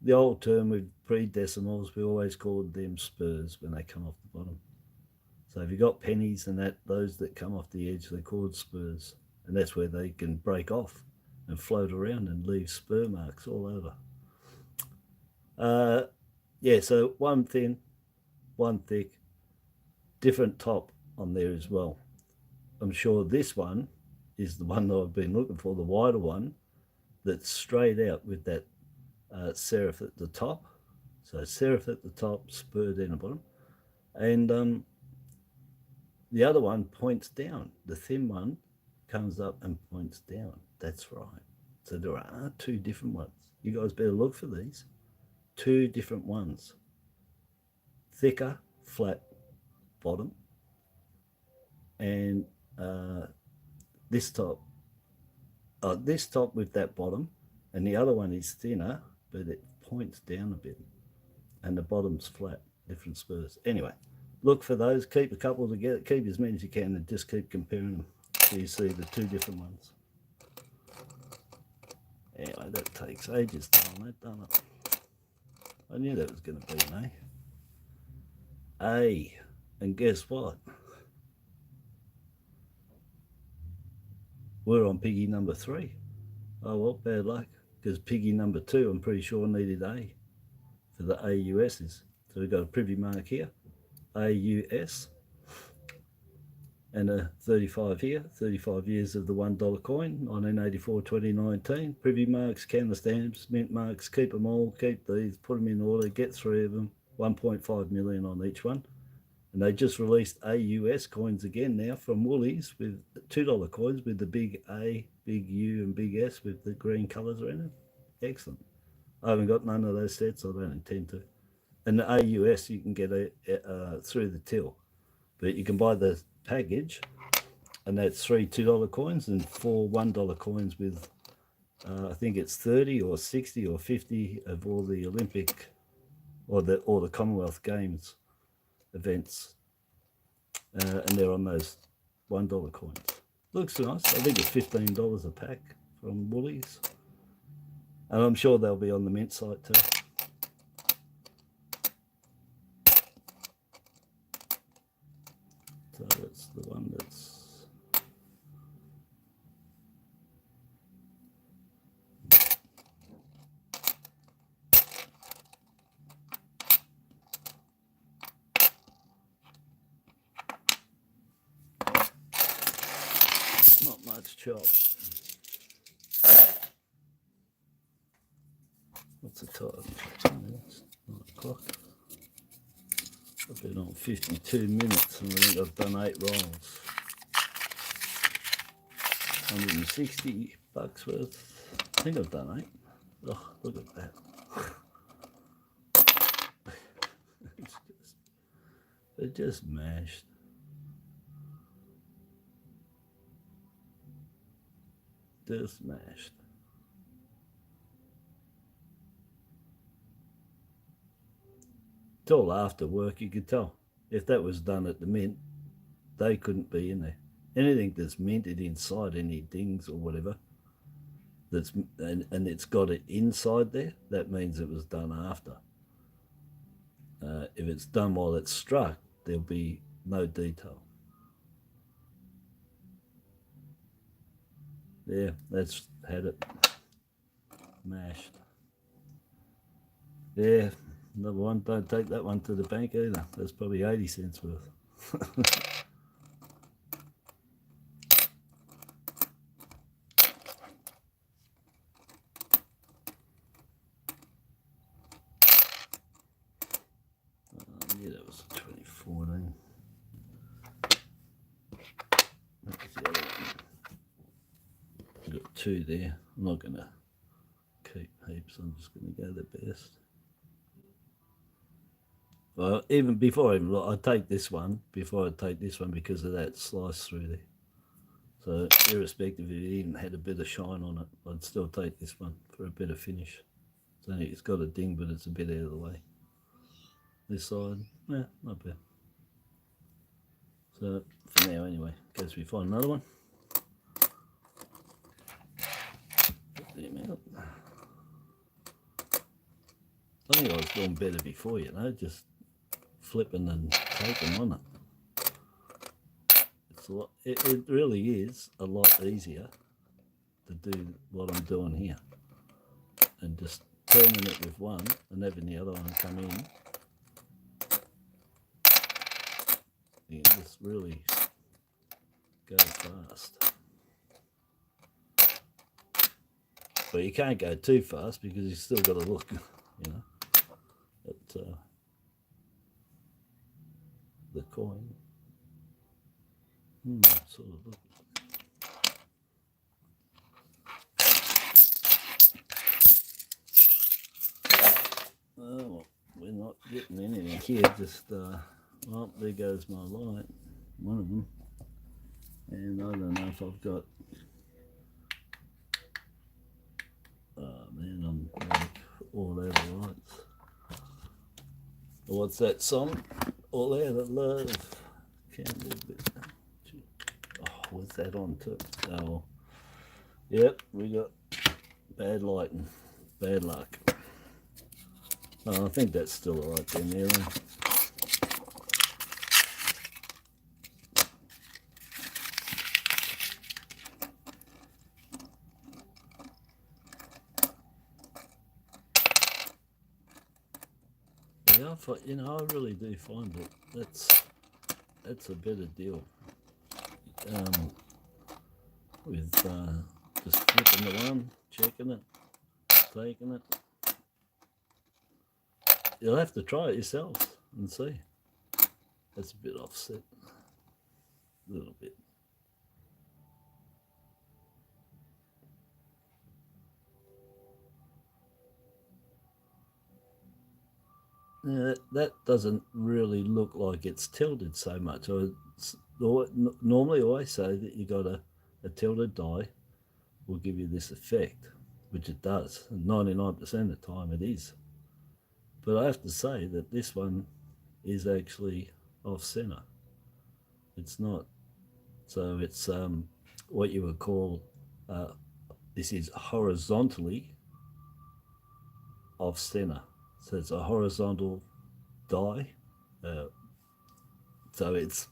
the old term with pre-decimals, we always called them spurs when they come off the bottom. So if you've got pennies and that, those that come off the edge, they're called spurs. And that's where they can break off and float around and leave spur marks all over. Yeah, so one thin, one thick, different top on there as well. I'm sure this one is the one that I've been looking for, the wider one, that's straight out with that serif at the top. So serif at the top, spur down the bottom. And the other one points down. The thin one comes up and points down. That's right. So there are two different ones. You guys better look for these. Two different ones. Thicker, flat bottom. And this top with that bottom. And the other one is thinner, but it points down a bit. And the bottom's flat, different spurs. Anyway, look for those. Keep a couple together. Keep as many as you can and just keep comparing them so you see the two different ones. Anyway, that takes ages doing that, doesn't it? I knew that was going to be an A. A. And guess what? We're on Piggy number 3. Oh, well, bad luck. Because Piggy number 2, I'm pretty sure, needed A for the AUSs. So we've got a privy mark here, AUS, and a 35 here, 35 years of the $1 coin, 1984-2019. Privy marks, counter stamps, mint marks, keep them all, keep these, put them in order, get 3 of them, 1.5 million on each one. And they just released AUS coins again now from Woolies with $2 coins with the big A, big U and big S with the green colours around it. Excellent. I haven't got none of those sets, I don't intend to. And the AUS you can get through the till. But you can buy the package, and that's 3 $2 coins and 4 $1 coins with, I think it's 30 or 60 or 50 of all the Olympic or the Commonwealth Games events. And they're on those $1 coins. Looks nice. I think it's $15 a pack from Woolies. And I'm sure they'll be on the mint site too. So that's the one that's not much chop. What's the time? 2 minutes, 9 o'clock. I've been on 52 minutes and I think I've done 8 rolls. 160 bucks worth. I think I've done 8. Oh, look at that. They're just mashed. Just mashed. It's all after work, you could tell. If that was done at the mint, they couldn't be in there. Anything that's minted inside any dings or whatever, and it's got it inside there, that means it was done after. If it's done while it's struck, there'll be no detail. Yeah, that's had it mashed. Yeah, another one. Don't take that one to the bank either. That's probably 80 cents worth. Yeah, that was 2014. That was the other one. I've got 2 there. I'm not going to keep heaps. I'm just going to go the best. Well, even before I even look, I'd take this one before I take this one because of that slice through there. So irrespective if it even had a bit of shine on it, I'd still take this one for a better finish. It's got a ding, but it's a bit out of the way. This side, yeah, not bad. So for now anyway, in case we find another one. Put them out. I think I was doing better before, you know, just flipping and taking on it. It really is a lot easier to do what I'm doing here, and just turning it with one and having the other one come in. You can just really go fast. But you can't go too fast because you still got to look, you know, at the coin. Sort of look. Oh, we're not getting anything here. Just well, there goes my light, one of them, and I don't know if I've got. Oh man, I'm like all out of lights. What's that song? All out of love. Can't live it. Oh, what's that on too? Oh, yep, we got bad lighting, bad luck. Oh, I think that's still alright then, Aaron. Yeah, you know, I really do find that that's a better deal. With just flipping the one, checking it, taking it. You'll have to try it yourselves and see. That's a bit offset, a little bit. Yeah, that doesn't really look like it's tilted so much. Normally I always say that you got a tilted die will give you this effect, which it does. And 99% of the time it is. But I have to say that this one is actually off center. It's not. So it's what you would call, this is horizontally off center. So it's a horizontal die. So it's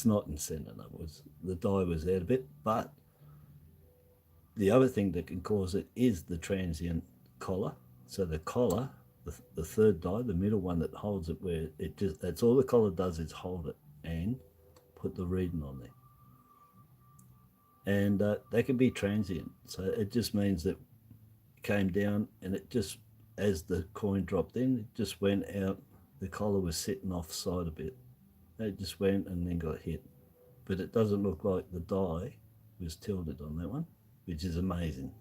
not in center. In other words, the die was out a bit. But the other thing that can cause it is the transient collar. So the collar, the third die, the middle one that holds it, where that's all the collar does is hold it and put the reading on there. And that can be transient. So it just means that it came down and it just, as the coin dropped in, it just went out. The collar was sitting offside a bit. It just went and then got hit. But it doesn't look like the die was tilted on that one, which is amazing.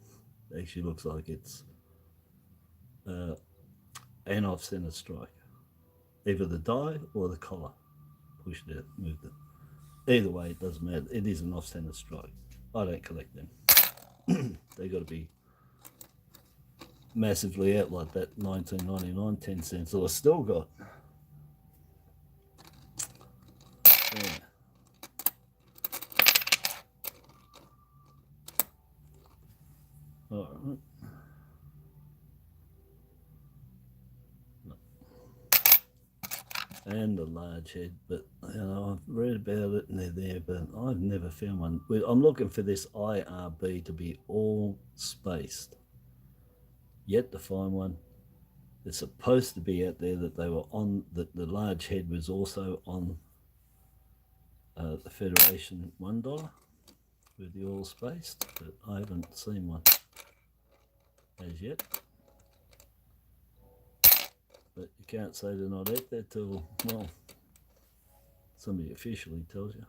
It actually looks like it's an off-center strike. Either the die or the collar pushed it, moved it. Either way, it doesn't matter. It is an off-center strike. I don't collect them. They got to be massively out like that. 19.99, 10 cents. So I still got. Yeah. All right. No. And a large head, but you know, I've read about it and they're there, but I've never found one. I'm looking for this IRB to be all spaced. Yet to find one. It's supposed to be out there that they were on, that the large head was also on the Federation $1 with the all spaced, but I haven't seen one as yet. But you can't say they're not out there till, well, somebody officially tells you.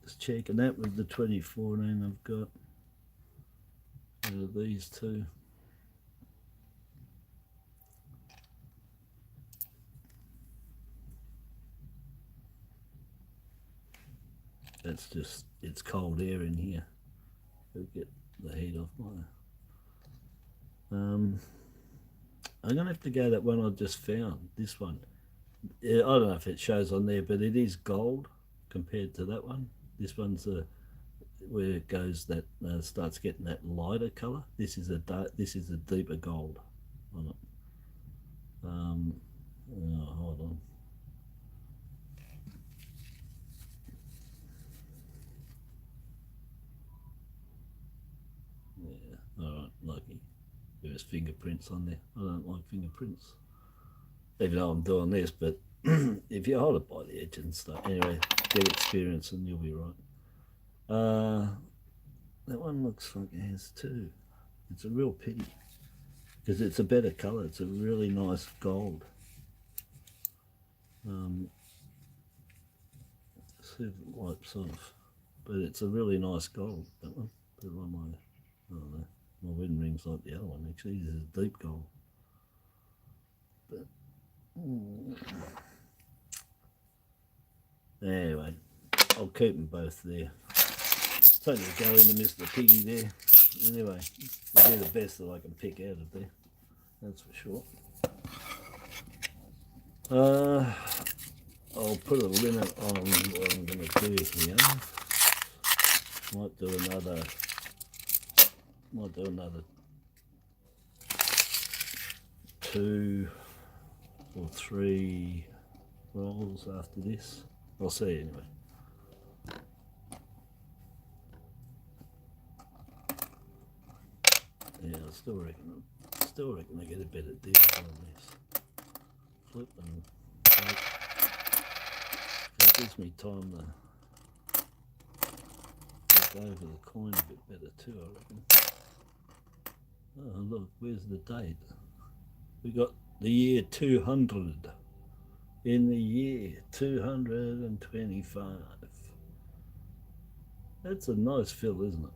Just checking that with the 2014 I've got. These two. That's just, it's cold air in here. It'll get the heat off my... I'm gonna have to go that one I just found, this one. I don't know if it shows on there, but it is gold compared to that one. This one's where it goes that starts getting that lighter color. This is a deeper gold on it. Oh, hold on. Yeah, all right, lucky. There's fingerprints on there. I don't like fingerprints, even though I'm doing this, but if you hold it by the edge and stuff, anyway, get experience and you'll be right. That one looks like it has two. It's a real pity because it's a better color. It's a really nice gold. See if it wipes off, but it's a really nice gold, that one. Put it on my, I don't know, my wedding ring's like the other one actually. This is a deep gold. But anyway, I'll keep them both there. Take a go into Mr. Piggy there. Anyway, it'll be the best that I can pick out of there, that's for sure. I'll put a limit on what I'm going to do here. Might do another 2 or 3 rolls after this. I'll see anyway. Yeah, I still reckon I get a better deal on this. Flip and flip. It gives me time to look over the coin a bit better too, I reckon. Oh look, where's the date? We got the year 200. In the year 225. That's a nice fill, isn't it?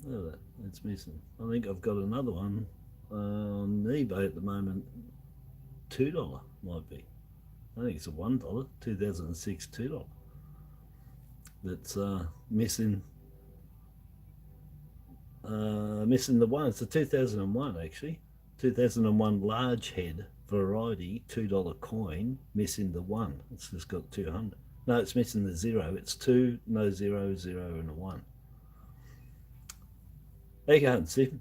Look at that, it's missing. I think I've got another one on eBay at the moment. $2 might be. I think it's a $1, 2006 $2. That's missing the one. It's a 2001 actually. 2001 large head variety $2 coin, missing the 1. It's just got 200. No, it's missing the 0. It's 2, no 0, 0 and a 1. You can't see.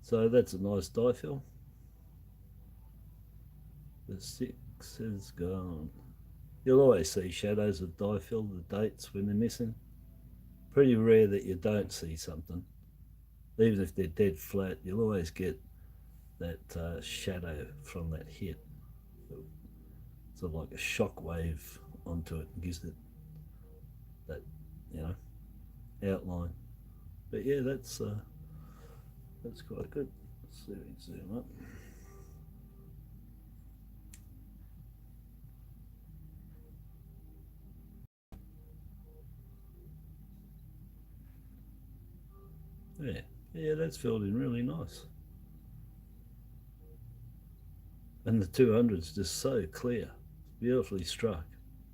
So that's a nice die fill. The 6 is gone. You'll always see shadows of die fill, the dates when they're missing. Pretty rare that you don't see something. Even if they're dead flat, you'll always get that shadow from that hit. It's sort of like a shock wave onto it and gives it that, you know, outline. But yeah, that's quite good. Let's see if we can zoom up. Yeah, that's filled in really nice. And the 200's just so clear, beautifully struck.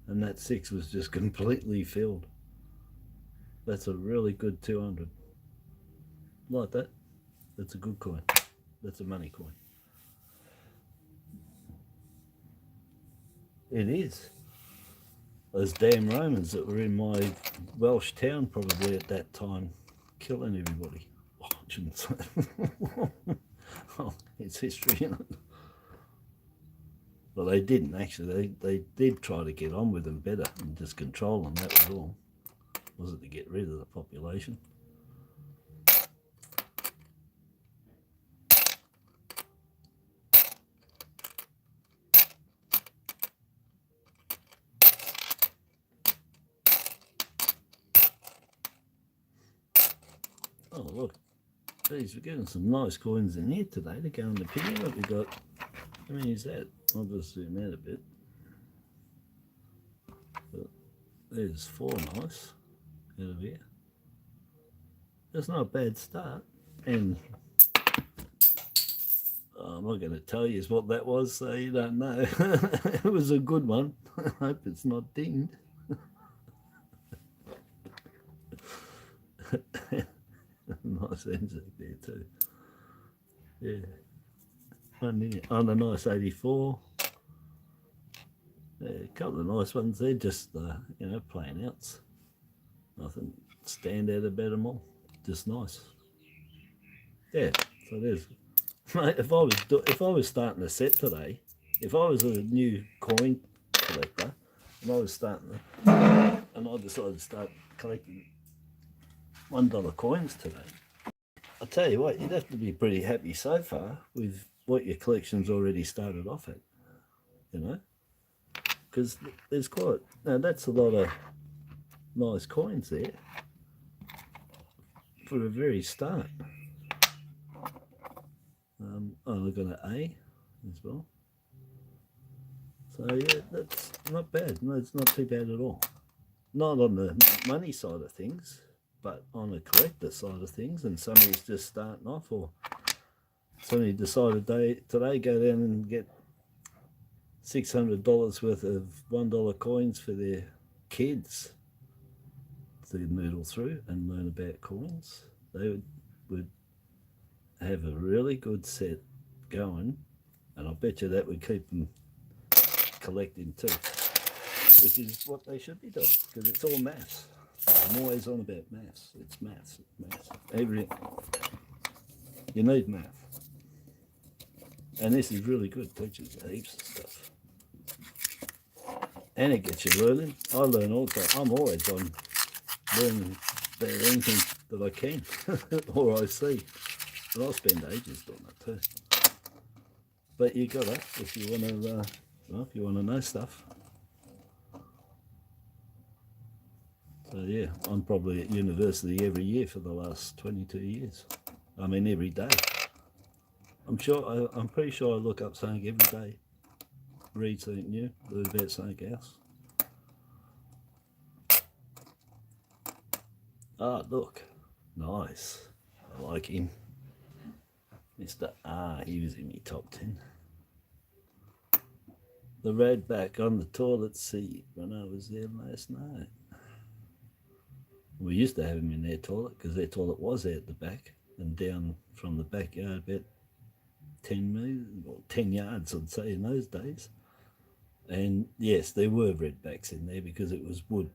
And that 6 was just completely filled. That's a really good 200. Like that. That's a good coin. That's a money coin. It is. Those damn Romans that were in my Welsh town probably at that time, killing everybody. Oh, I shouldn't say. Oh, it's history, isn't it? Well, they didn't actually. They did try to get on with them better and just control them. That was all. Was it to get rid of the population? Oh look, geez, we're getting some nice coins in here today to go in the piggy. What we got? How many is that? I'll just zoom out a bit. But there's 4 nice out of here. That's not a bad start. And I'm not going to tell you what that was, so you don't know. It was a good one. I hope it's not dinged. Nice insect there too. Yeah. On a nice 84. Yeah, a couple of nice ones. They're just, you know, plain outs. Nothing stand out about them all. Just nice. Yeah, so there's, mate, if I was starting a set today, if I was a new coin collector and I was starting and I decided to start collecting $1 coins today, I'll tell you what, you'd have to be pretty happy so far with what your collection's already started off at, you know, because there's quite, now that's a lot of nice coins there for a very start. Oh, I've got an A as well. So yeah, that's not bad. No, it's not too bad at all. Not on the money side of things, but on the collector side of things, and somebody's just starting off, or somebody decided today go down and get $600 worth of $1 coins for their kids to noodle through and learn about coins. They would have a really good set going, and I bet you that would keep them collecting too, which is what they should be doing, because it's all maths. I'm always on about maths. It's maths. You need math, and this is really good. Teaches heaps of stuff, and it gets you learning. I learn also. I'm always on learning about anything that I can or I see, and I'll spend ages doing that too. But you gotta, if you want to, well, if you want to know stuff. So yeah, I'm probably at university every year for the last 22 years. I mean, every day. I'm pretty sure I look up something every day, read something new, learn about something else. Ah, look, nice. I like him. Mr. R, he was in my top 10. The redback on the toilet seat when I was there last night. We used to have him in their toilet because their toilet was out the back and down from the backyard about 10 meters, or 10 yards, I'd say, in those days. And yes, there were redbacks in there because it was wood,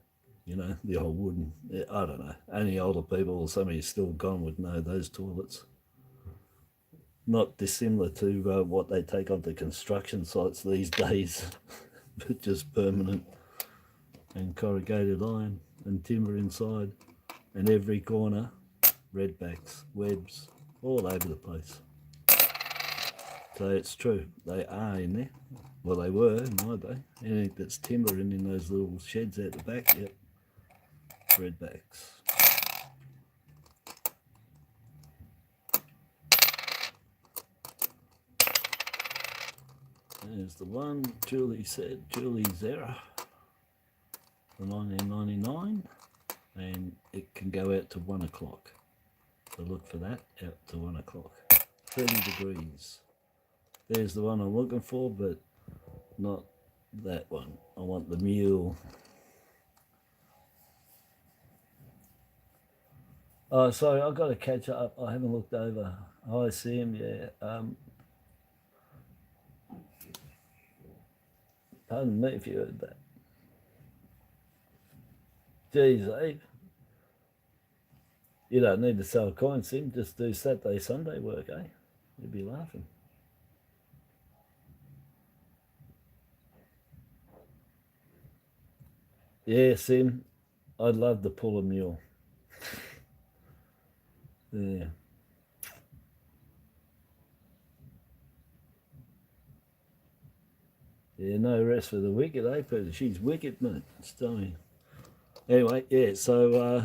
you know, the old wooden, I don't know, only older people or somebody who's still gone would know those toilets. Not dissimilar to what they take onto construction sites these days, but just permanent and corrugated iron and timber inside, and every corner, redbacks, webs, all over the place. So it's true, they are in there. Well, they were in my day. Anything that's timber in those little sheds out the back, yep, redbacks. There's the one Julie said, Julie's error for 1999, and it can go out to 1 o'clock. So look for that, out to 1 o'clock. 30 degrees. There's the one I'm looking for, but not that one. I want the mule. Oh, sorry, I've got to catch up. I haven't looked over. Oh, I see him, yeah. Pardon me if you heard that. Geez, Abe. You don't need to sell coins, Sim. Just do Saturday, Sunday work, eh? You'd be laughing. Yeah, Sim. I'd love to pull a mule. Yeah. Yeah, no rest for the wicked, eh? But she's wicked, mate. It's telling me. Anyway, yeah, so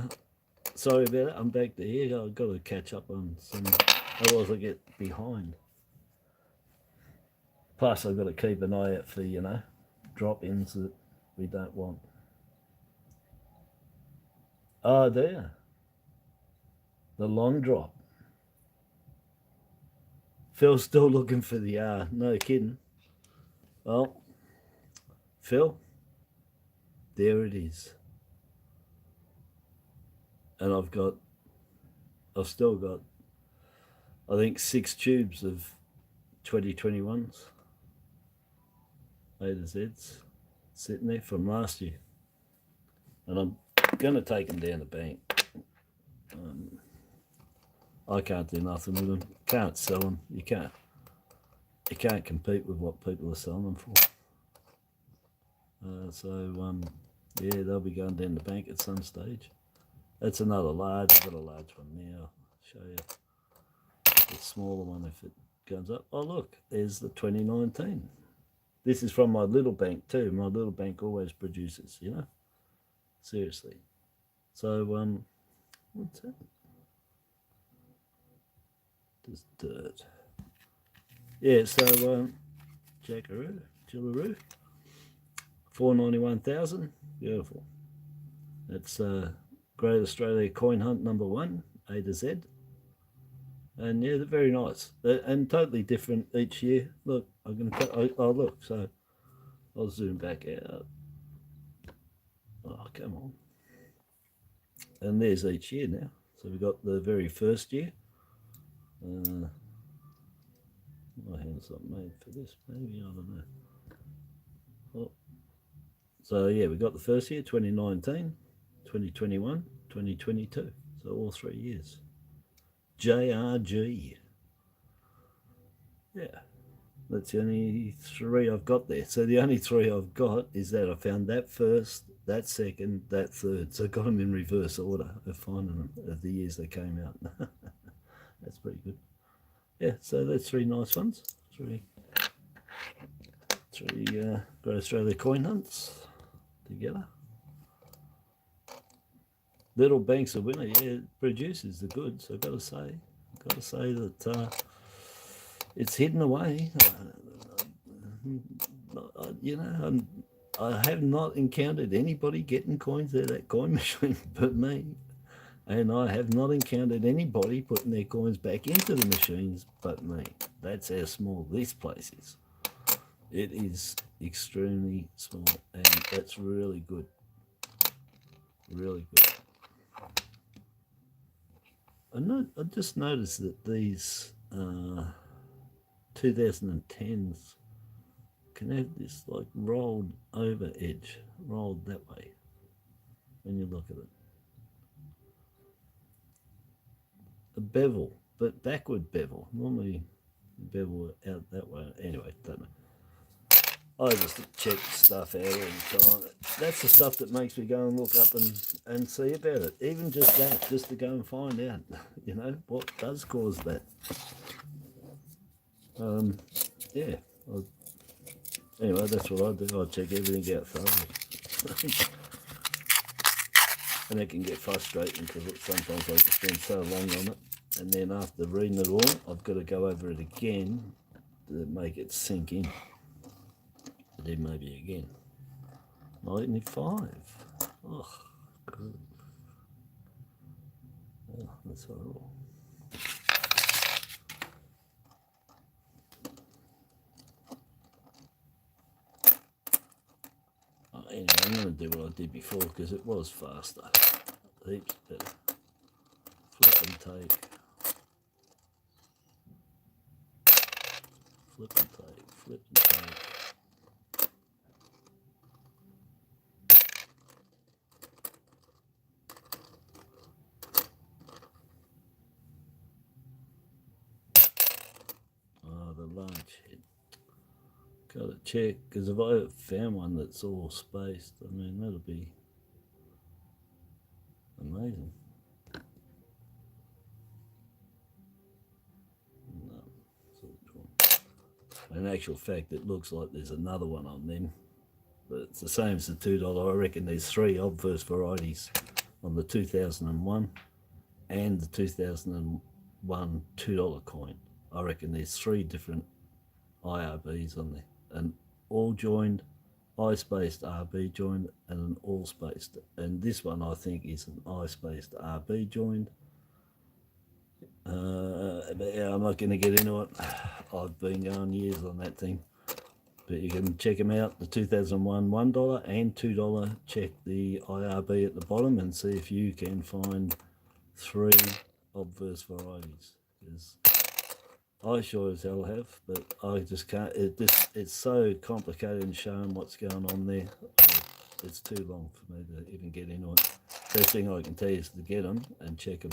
sorry about it. I'm back to here. I've got to catch up on some, otherwise I get behind. Plus, I've got to keep an eye out for, you know, drop-ins that we don't want. Oh, there. The long drop. Phil's still looking for the R. No kidding. Well, Phil, there it is. And I've got I've still got, I think, 6 tubes of 2021s, A to Zs, sitting there from last year. And I'm going to take them down the bank. I can't do nothing with them. Can't sell them. You can't compete with what people are selling them for. Yeah, they'll be going down the bank at some stage. That's another large. I've got a large one now. I'll show you the smaller one if it comes up. Oh, look, there's the 2019. This is from my little bank too. My little bank always produces, you know. Seriously. So, what's that? Just dirt. Yeah, so, Jackaroo, Jillaroo. 491,000. Beautiful. That's Great Australia Coin Hunt #1, A to Z. And yeah, they're very nice. And totally different each year. Look, I'm going to, oh look, so I'll zoom back out. Oh, come on. And there's each year now. So we've got the very first year. My hand's not made for this, maybe, I don't know. Oh. So yeah, we got the first year, 2019, 2021, 2022. So all 3 years. JRG. Yeah, that's the only 3 I've got there. So the only 3 I've got is that I found that first, that second, that third. So I got them in reverse order of finding them of the years they came out. That's pretty good. Yeah, so that's 3 nice ones. Three Great Australia Coin Hunts together. Little Bank's a winner. Yeah, producers the goods. So I've got to say that it's hidden away. You know, I have not encountered anybody getting coins out of that coin machine but me. And I have not encountered anybody putting their coins back into the machines but me. That's how small this place is. It is extremely small, and that's really good. Really good. I just noticed that these 2010s can have this like rolled over edge, rolled that way when you look at it. A bevel, but backward bevel. Normally bevel out that way. Anyway, don't know. I just check stuff out all the time. That's the stuff that makes me go and look up and see about it. Even just that, just to go and find out, you know, what does cause that. Yeah. Anyway, that's what I do. I check everything out thoroughly. And it can get frustrating because sometimes I can spend so long on it. And then after reading it all, I've got to go over it again to make it sink in. Then maybe again. 95. Oh, good. Oh, that's horrible. Anyway, I'm going to do what I did before because it was faster. Heaps better. Flip and take. Flip and take. Flip and take. The large head. Got to check because if I found one that's all spaced, I mean that'll be amazing. No, in actual fact, it looks like there's another one on them, but it's the same as the $2. I reckon there's 3 obverse varieties on the 2001 and the 2001 $2 coin. I reckon there's 3 different IRBs on there, an all joined, I-spaced RB joined, and an all spaced. And this one I think is an I-spaced RB joined. But yeah, I'm not going to get into it. I've been going years on that thing. But you can check them out, the 2001 $1 and $2. Check the IRB at the bottom and see if you can find 3 obverse varieties. Because I sure as hell have, but I just can't. It's so complicated in showing what's going on there. It's too long for me to even get into it. Best thing I can tell you is to get them and check them.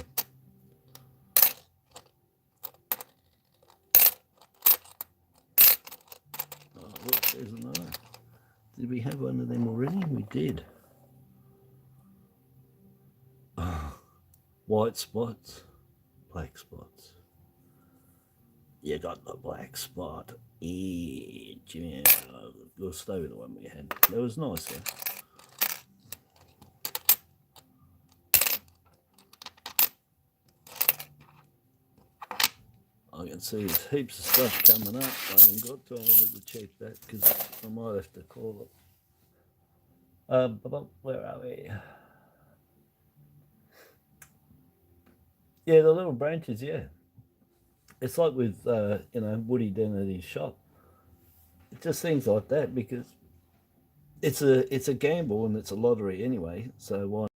Oh, look, there's another. Did we have one of them already? We did. Oh, white spots, black spots. You got the black spot. Yeah, we'll stay with the one we had. That was nice, yeah. I can see there's heaps of stuff coming up. I haven't got to. I wanted to check that because I might have to call it. Where are we? Yeah, the little branches, yeah. It's like with, Woody down at his shop. It's just things like that because it's a gamble and it's a lottery anyway. So why,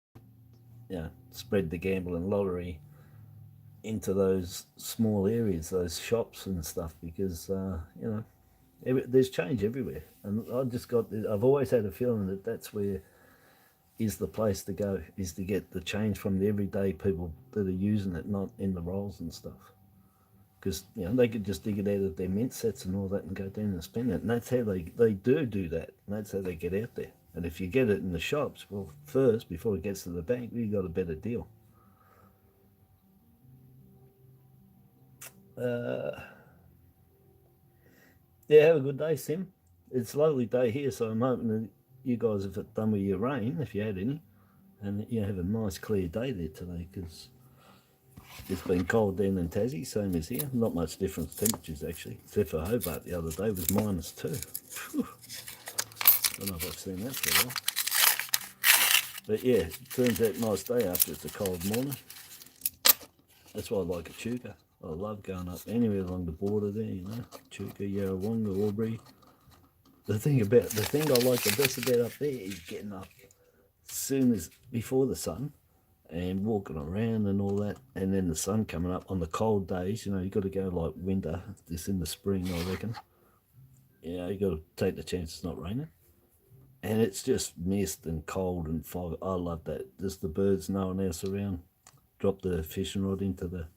spread the gamble and lottery into those small areas, those shops and stuff, because there's change everywhere, and I've always had a feeling that that's where is the place to go, is to get the change from the everyday people that are using it, not in the rolls and stuff, because they could just dig it out of their mint sets and all that and go down and spend it, and that's how they do that, and that's how they get out there. And if you get it in the shops, well, first before it gets to the bank, you got a better deal. Yeah, have a good day, Sim. It's a lovely day here, so I'm hoping that you guys have done with your rain, if you had any, and you have a nice clear day there today, because it's been cold down in Tassie, same as here. Not much difference temperatures, actually, except for Hobart the other day was -2. Whew. Don't know if I've seen that for a while. But yeah, it turns out nice day after it's a cold morning. That's why I like Echuca. I love going up anywhere along the border there, Echuca, Yarrawonga, Albury. The thing I like the best about up there is getting up soon as before the sun and walking around and all that, and then the sun coming up on the cold days. You got to go like winter, this in the spring, I reckon. You got to take the chance it's not raining. And it's just mist and cold and fog. I love that. Just the birds, no one else around. Drop the fishing rod into the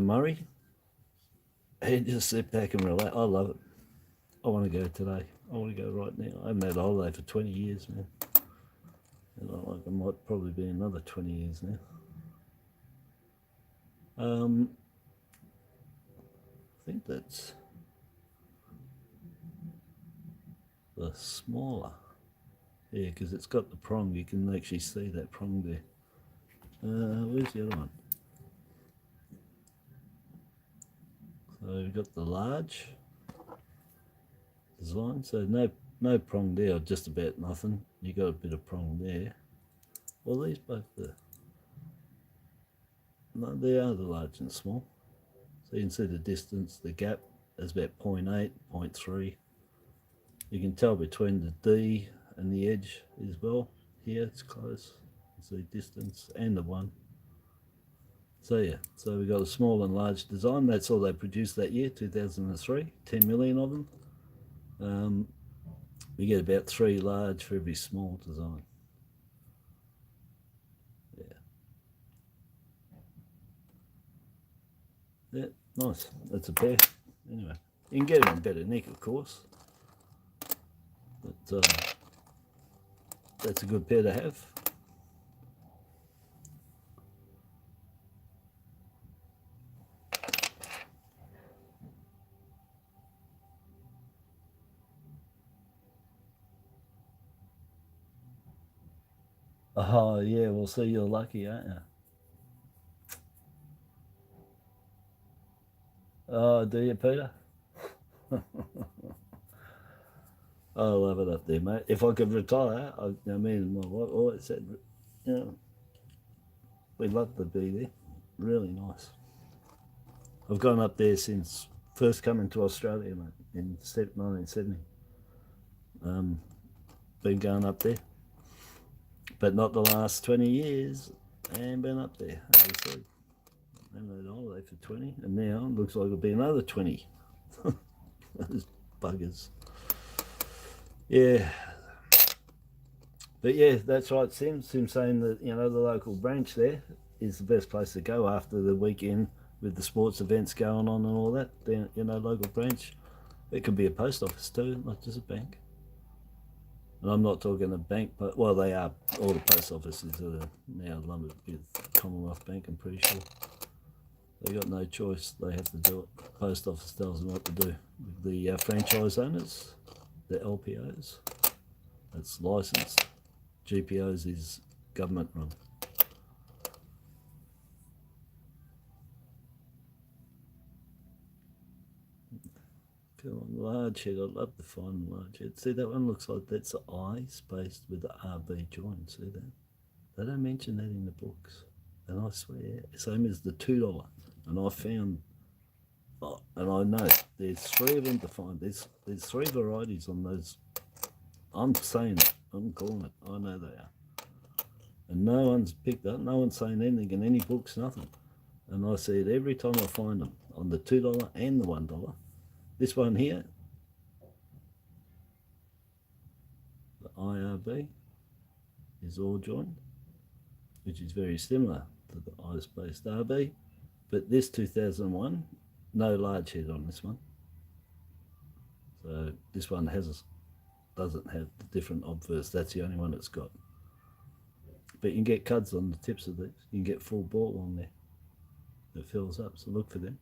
Murray and just sit back and relax. I love it. I want to go today. I want to go right now. I haven't had a holiday for 20 years, man. And I might probably be another 20 years now. I think that's the smaller. Yeah, because it's got the prong. You can actually see that prong there. Where's the other one? So we've got the large design. So no prong there, just about nothing. You got a bit of prong there. Well, these both are. No, they are the large and small. So you can see the distance, the gap is about 0.8, 0.3. You can tell between the D and the edge as well. Here it's close. You see distance and the 1. So yeah, so we got a small and large design. That's all they produced that year, 2003. 10 million of them. We get about 3 large for every small design. Yeah, nice. That's a pair. Anyway, you can get them in better nick, of course. But that's a good pair to have. Oh yeah, well, see, you're lucky, aren't you? Oh, do you, Peter? I love it up there, mate. If I could retire, me and my wife always said, we'd love to be there. Really nice. I've gone up there since first coming to Australia, mate, in 1970. Been going up there, but not the last 20 years, and been up there, as I said. $8 holiday for 20, and now it looks like it'll be another 20. Those buggers. Yeah. But yeah, that's right, Sim's saying that, you know, the local branch there is the best place to go after the weekend with the sports events going on and all that. Down, you know, local branch. It could be a post office too, not just a bank. And I'm not talking a bank, but well, they are. All the post offices are now lumbered with Commonwealth Bank. I'm pretty sure they got no choice; they have to do it. Post office tells them what to do. The franchise owners, the LPOs, that's licensed. GPOs is government run. Come on, large head. I'd love to find large head. See, that one looks like that's the I spaced with the RB join. See that? They don't mention that in the books. And I swear, same as the $2. And I found, oh, and I know there's 3 of them to find. There's 3 varieties on those. I'm saying it. I'm calling it. I know they are. And no one's picked up. No one's saying anything in any books, nothing. And I see it every time I find them on the $2 and the $1. This one here, the IRB, is all joined, which is very similar to the I-spaced RB. But this 2001, no large head on this one. So this one doesn't have the different obverse. That's the only one it's got. But you can get cuds on the tips of these. You can get full ball on there that fills up. So look for them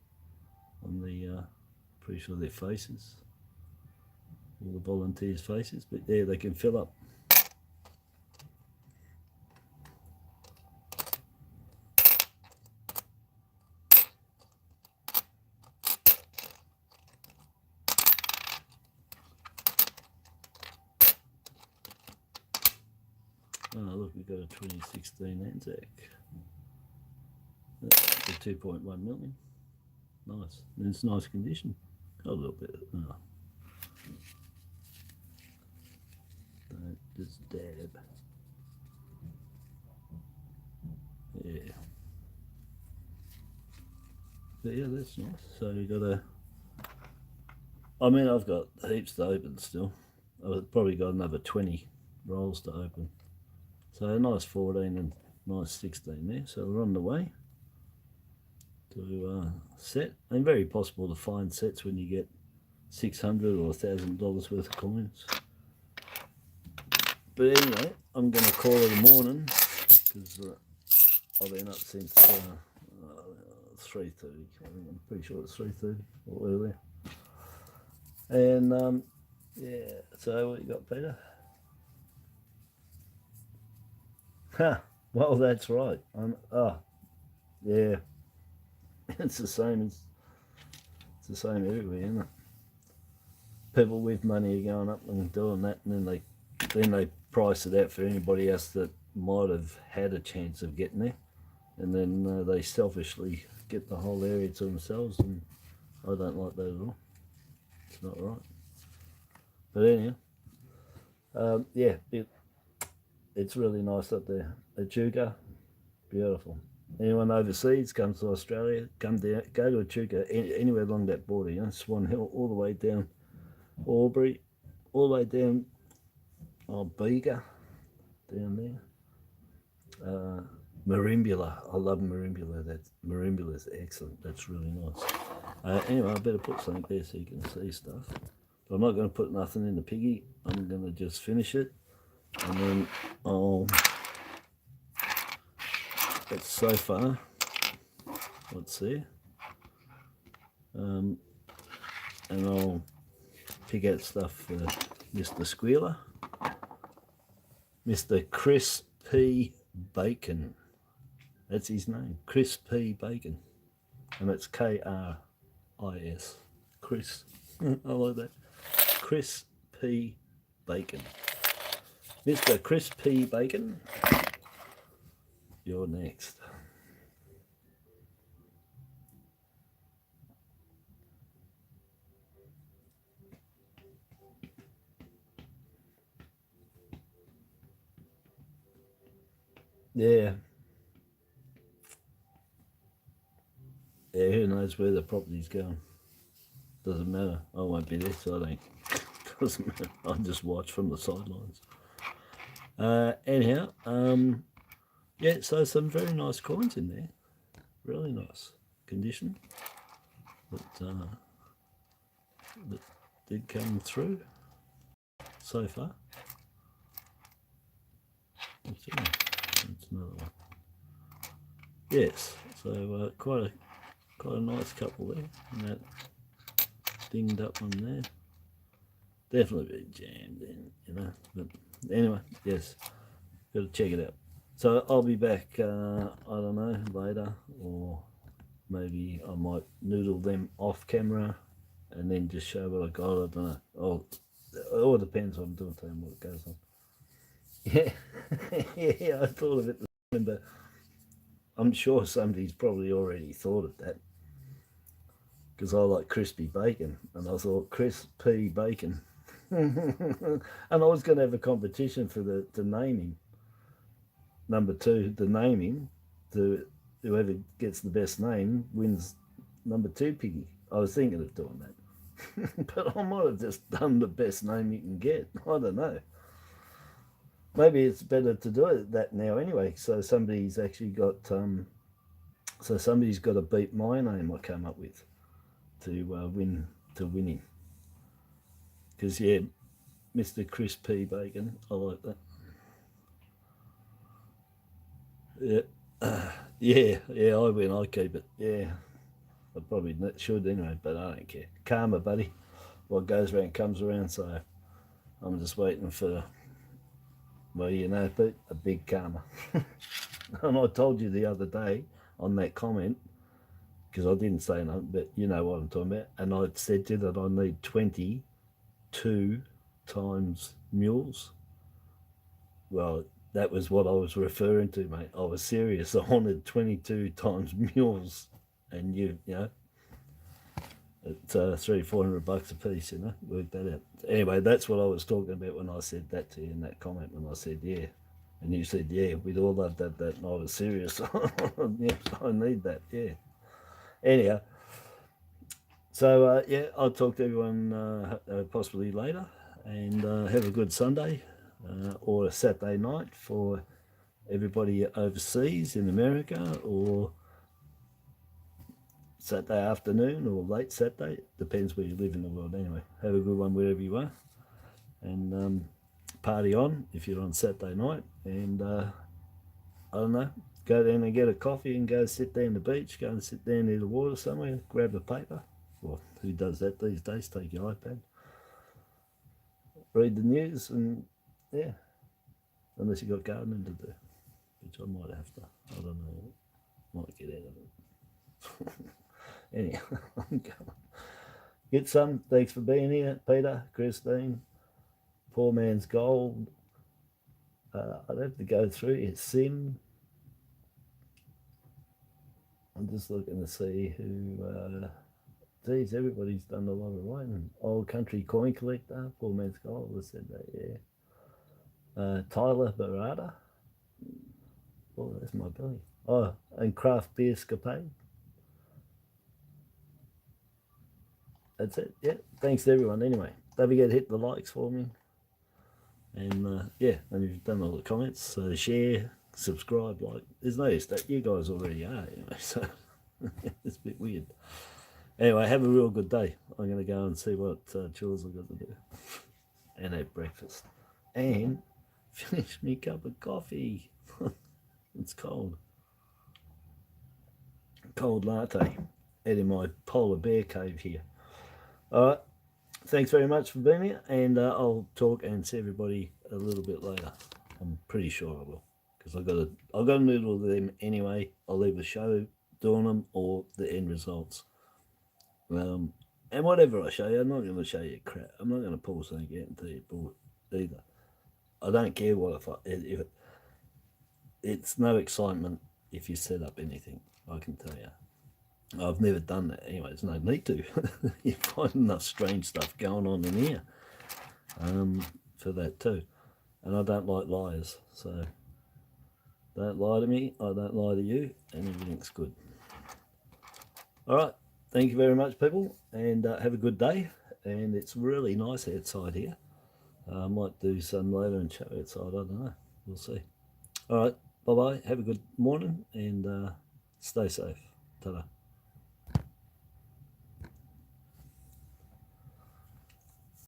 on the, pretty sure they're faces. All the volunteers' faces. But yeah, they can fill up. Oh, look, we've got a 2016 Anzac. That's for 2.1 million. Nice. And it's nice condition. A little bit. Oh. Don't just dab. Yeah. But yeah, that's nice. So you got a. I mean, I've got heaps to open still. I've probably got another 20 rolls to open. So a nice 14 and nice 16 there. So we're on the way to set. And very possible to find sets when you get $600 or $1,000 worth of coins. But anyway, I'm going to call it a morning because I've been up since 3:30. I'm pretty sure it's 3:30 or earlier. And yeah, so what you got, Peter? Ha! Well, that's right. Yeah, it's the same everywhere, isn't it? People with money are going up and doing that, and then they price it out for anybody else that might have had a chance of getting there, and then they selfishly get the whole area to themselves, and I don't like that at all. It's not right. But anyhow, yeah, it's really nice up there at Echuca. Beautiful. Anyone overseas comes to Australia, come down, go to Echuca, anywhere along that border, you know, Swan Hill, all the way down Albury, all the way down Bega, down there. Marimbula, I love Marimbula. Marimbula is excellent. That's really nice. Anyway, I better put something there so you can see stuff. But I'm not going to put nothing in the piggy. I'm going to just finish it, and then that's so far what's there. And I'll pick out stuff for Mr. Squealer, Mr. Chris P. Bacon. That's his name, Chris P. Bacon, and it's K-R-I-S. Chris. I like that. Chris P. Bacon. Mr. Chris P. Bacon, you're next. Yeah. Yeah, who knows where the property's going. Doesn't matter. I won't be there, so I don't. Doesn't matter. I just watch from the sidelines. Anyhow, yeah, so some very nice coins in there. Really nice condition. That did come through so far. That's another one. Yes, so quite a nice couple there. And that dinged up one there. Definitely a bit jammed in, you know. But anyway, yes, got to check it out. So I'll be back, I don't know, later, or maybe I might noodle them off camera and then just show what I got. I don't know. It all depends what I'm doing to them, what goes on. Yeah, yeah, I thought of it, but I'm sure somebody's probably already thought of that, because I like crispy bacon, and I thought crispy bacon. And I was going to have a competition for the naming. Number 2, the naming. Whoever gets the best name wins number 2 piggy. I was thinking of doing that. But I might have just done the best name you can get. I don't know. Maybe it's better to do it that now anyway. So somebody's actually got somebody's got to beat my name I came up with to winning. Because yeah, Mr. Crispy Bacon, I like that. Yeah, yeah, I win, I keep it. Yeah, I probably should anyway, but I don't care. Karma, buddy. What goes around comes around, so I'm just waiting for, well, you know, a big karma. And I told you the other day on that comment, because I didn't say nothing, but you know what I'm talking about, and I said to you that I need 22 times mules. Well, that was what I was referring to, mate. I was serious. I wanted 22 times mules, and you know, it's $300-400 a piece, you know, work that out. Anyway, that's what I was talking about when I said that to you in that comment, when I said yeah, and you said yeah, we'd all love that, and I was serious. Yes, I need that, yeah. Anyhow, so yeah, I'll talk to everyone possibly later, and have a good Sunday or a Saturday night for everybody overseas in America, or Saturday afternoon or late Saturday. Depends where you live in the world anyway. Have a good one wherever you are, and party on if you're on Saturday night, and I don't know, go down and get a coffee and go sit down the beach, go and sit down near the water somewhere, grab a paper. Well, who does that these days? Take your iPad, read the news, and yeah, unless you got gardening to do, which I might have to. I don't know, might get out of it. Anyhow, I'm going. Get some. Thanks for being here, Peter, Christine, Poor Man's Gold. I'd have to go through it. Sim. I'm just looking to see who. Geez, everybody's done a lot of writing. Old Country Coin Collector, Poor Man's Gold. I said that, yeah. Tyler Barada. Oh, that's my belly. Oh, and Craft Beer Scapade. That's it. Yeah. Thanks to everyone. Anyway, don't forget to hit the likes for me. And yeah, and you've done all the comments, so share, subscribe, like. There's no that you guys already are, anyway, so it's a bit weird. Anyway, have a real good day. I'm going to go and see what chores I've got to do, and have breakfast, and finish me cup of coffee. It's cold latte out in my polar bear cave here. All right, thanks very much for being here, and I'll talk and see everybody a little bit later. I'm pretty sure I will, because I've got to noodle them anyway. I'll either show doing them or the end results. And whatever I show you, I'm not going to show you crap. I'm not going to pull something out and tell you bull either. I don't care what if it's no excitement if you set up anything, I can tell you. I've never done that anyway. There's no need to. You find enough strange stuff going on in here for that too. And I don't like liars, so don't lie to me. I don't lie to you, and everything's good. All right, thank you very much, people, and have a good day. And it's really nice outside here. I might do some later and show outside. I don't know. We'll see. All right, bye bye. Have a good morning and stay safe. Ta-da.